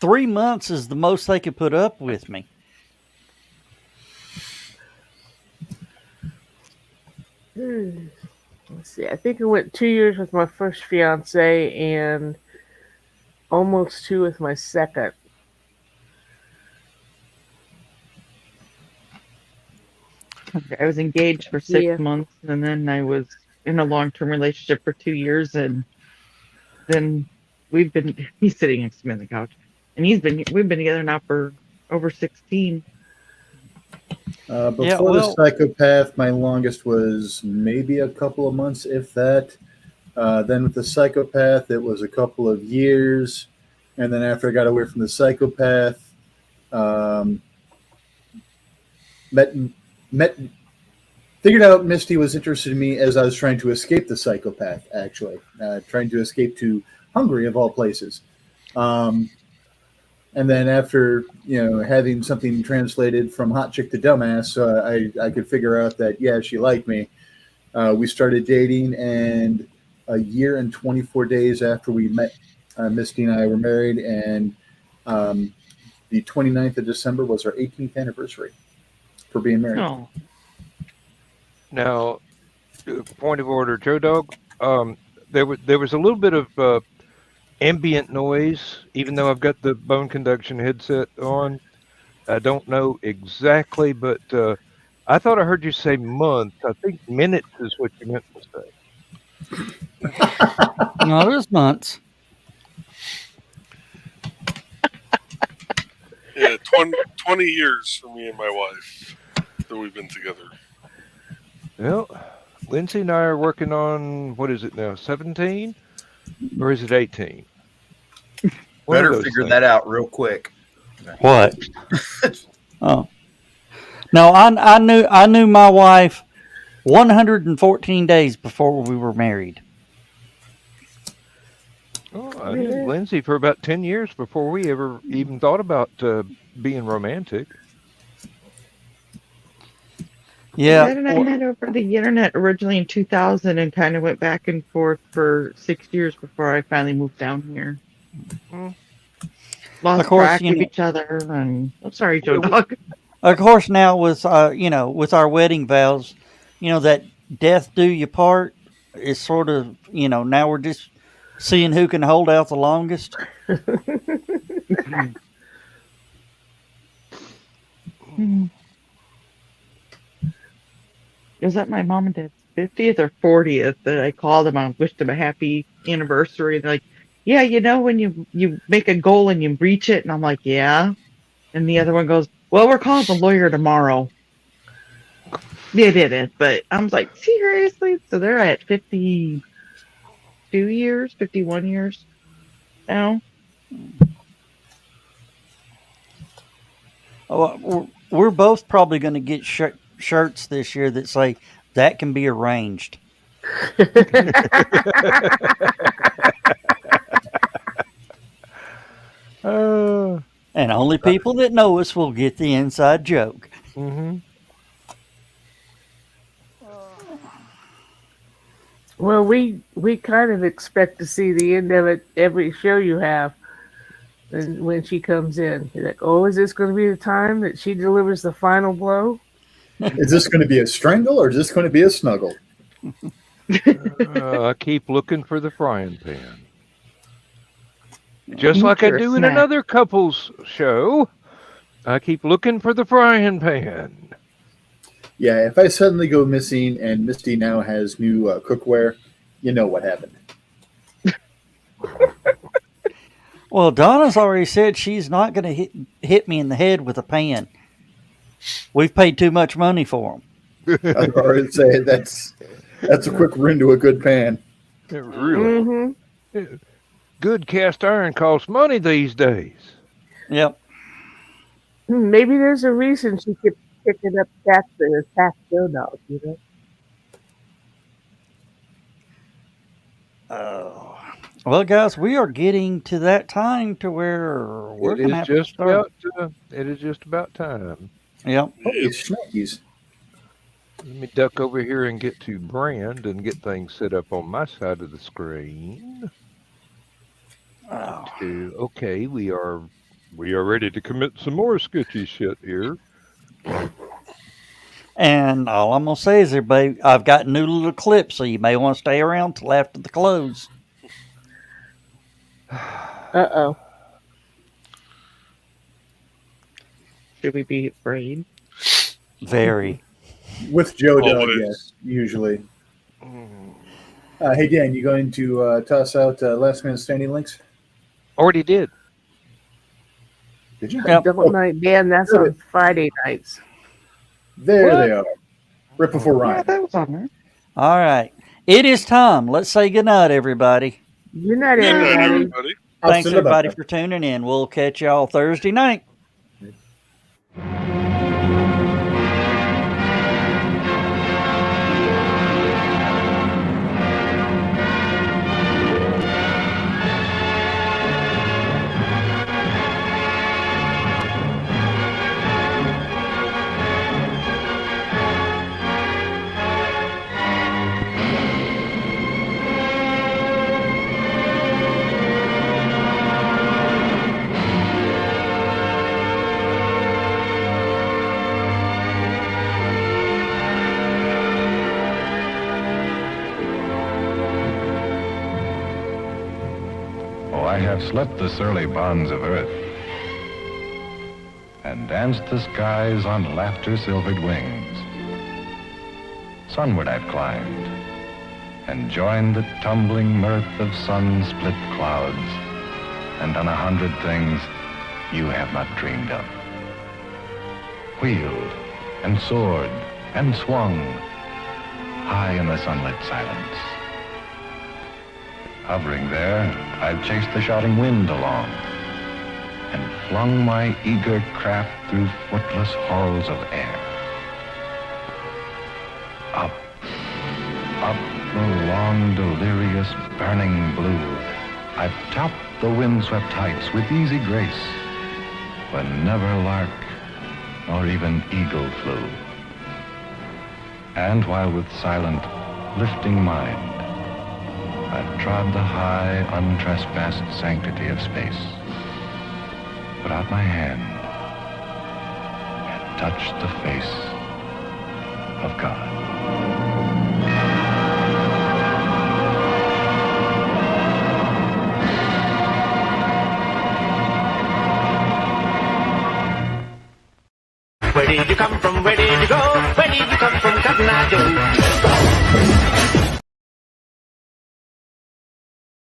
3 months is the most they could put up with me. Let's see. I think I went 2 years with my first fiance and almost 2 with my second. I was engaged for 6 months, and then I was in a long-term relationship for 2 years, and then he's sitting next to me on the couch, and we've been together now for over 16. Before the psychopath, my longest was maybe a couple of months, if that. Then with the psychopath, it was a couple of years. And then after I got away from the psychopath, figured out Misty was interested in me as I was trying to escape the psychopath, actually. Trying to escape to Hungary, of all places. And then after, having something translated from hot chick to dumbass, I could figure out that, yeah, she liked me. We started dating, and a year and 24 days after we met, Misty and I were married, and the 29th of December was our 18th anniversary for being married. Oh. Now, point of order, Joe Dog, there was a little bit of ambient noise, even though I've got the bone conduction headset on. I don't know exactly, but I thought I heard you say months. I think minutes is what you meant to say. No, it was months. Yeah, 20 years for me and my wife that we've been together. Well, Lindsay and I are working on, what is it now, 17? Or is it 18? Better figure that out real quick. What? Oh. No, I knew my wife 114 days before we were married. Oh, I knew Lindsay for about 10 years before we ever even thought about being romantic. Yeah. Dad and I met over the internet originally in 2000 and kind of went back and forth for 6 years before I finally moved down here. Lost track of each other, and I'm sorry, Joe Dog. Of course, now with with our wedding vows, that death do you part is sort of now we're just seeing who can hold out the longest. It was at my mom and dad's 50th or 40th that I called them. I wished them a happy anniversary. They're like, yeah, when you make a goal and you reach it. And I'm like, yeah. And the other one goes, well, we're calling the lawyer tomorrow. They did it, but I was like, seriously? So they're at 50, years, 51 years now. Oh, we're both probably going to get shirts this year that say that can be arranged. And only people that know us will get the inside joke. Mm-hmm. Well, we kind of expect to see the end of it every show you have. And when she comes in, you're like, oh, is this going to be the time that she delivers the final blow? Is this going to be a strangle or is this going to be a snuggle? I keep looking for the frying pan. Just like I do in another couples show, I keep looking for the frying pan. Yeah, if I suddenly go missing and Misty now has new cookware, you know what happened. Well, Donna's already said she's not going to hit me in the head with a pan. We've paid too much money for them. I've already said that's a quick run to a good pan. Really? Mm-hmm. Good cast iron costs money these days. Yep. Maybe there's a reason she kept picking up cats that attack show dogs, you know? Well, guys, we are getting to that time to where we're going to have to start. It is just about time. Yep. Holy snackies. Let me duck over here and get to Brand and get things set up on my side of the screen. Okay, we are ready to commit some more sketchy shit here. And all I'm going to say is, everybody, I've got new little clips, so you may want to stay around till after the close. Uh-oh. Should we be afraid? Very. With Joe Doug, yes, usually. Hey, Dan, you going to toss out Last Man Standing links? Already did. Did you? Yep. Double night, Dan, that's on Friday nights. There they are. Right before Ryan. Yeah, that was on there. All right. It is time. Let's say goodnight, everybody. Good night, everybody. Thanks, everybody, for tuning in. We'll catch y'all Thursday night. Slept the surly bonds of earth and danced the skies on laughter-silvered wings. Sunward I've climbed and joined the tumbling mirth of sun-split clouds and done 100 things you have not dreamed of. Wheeled and soared and swung high in the sunlit silence. Hovering there, I've chased the shouting wind along and flung my eager craft through footless halls of air. Up, up the long, delirious, burning blue, I've topped the windswept heights with easy grace, when never lark nor even eagle flew. And while with silent, lifting mind, I've trod the high, untrespassed sanctity of space, put out my hand, and touched the face of God. Where did you come from? Where did you go? Where did you come from, Cotton Eye Joe?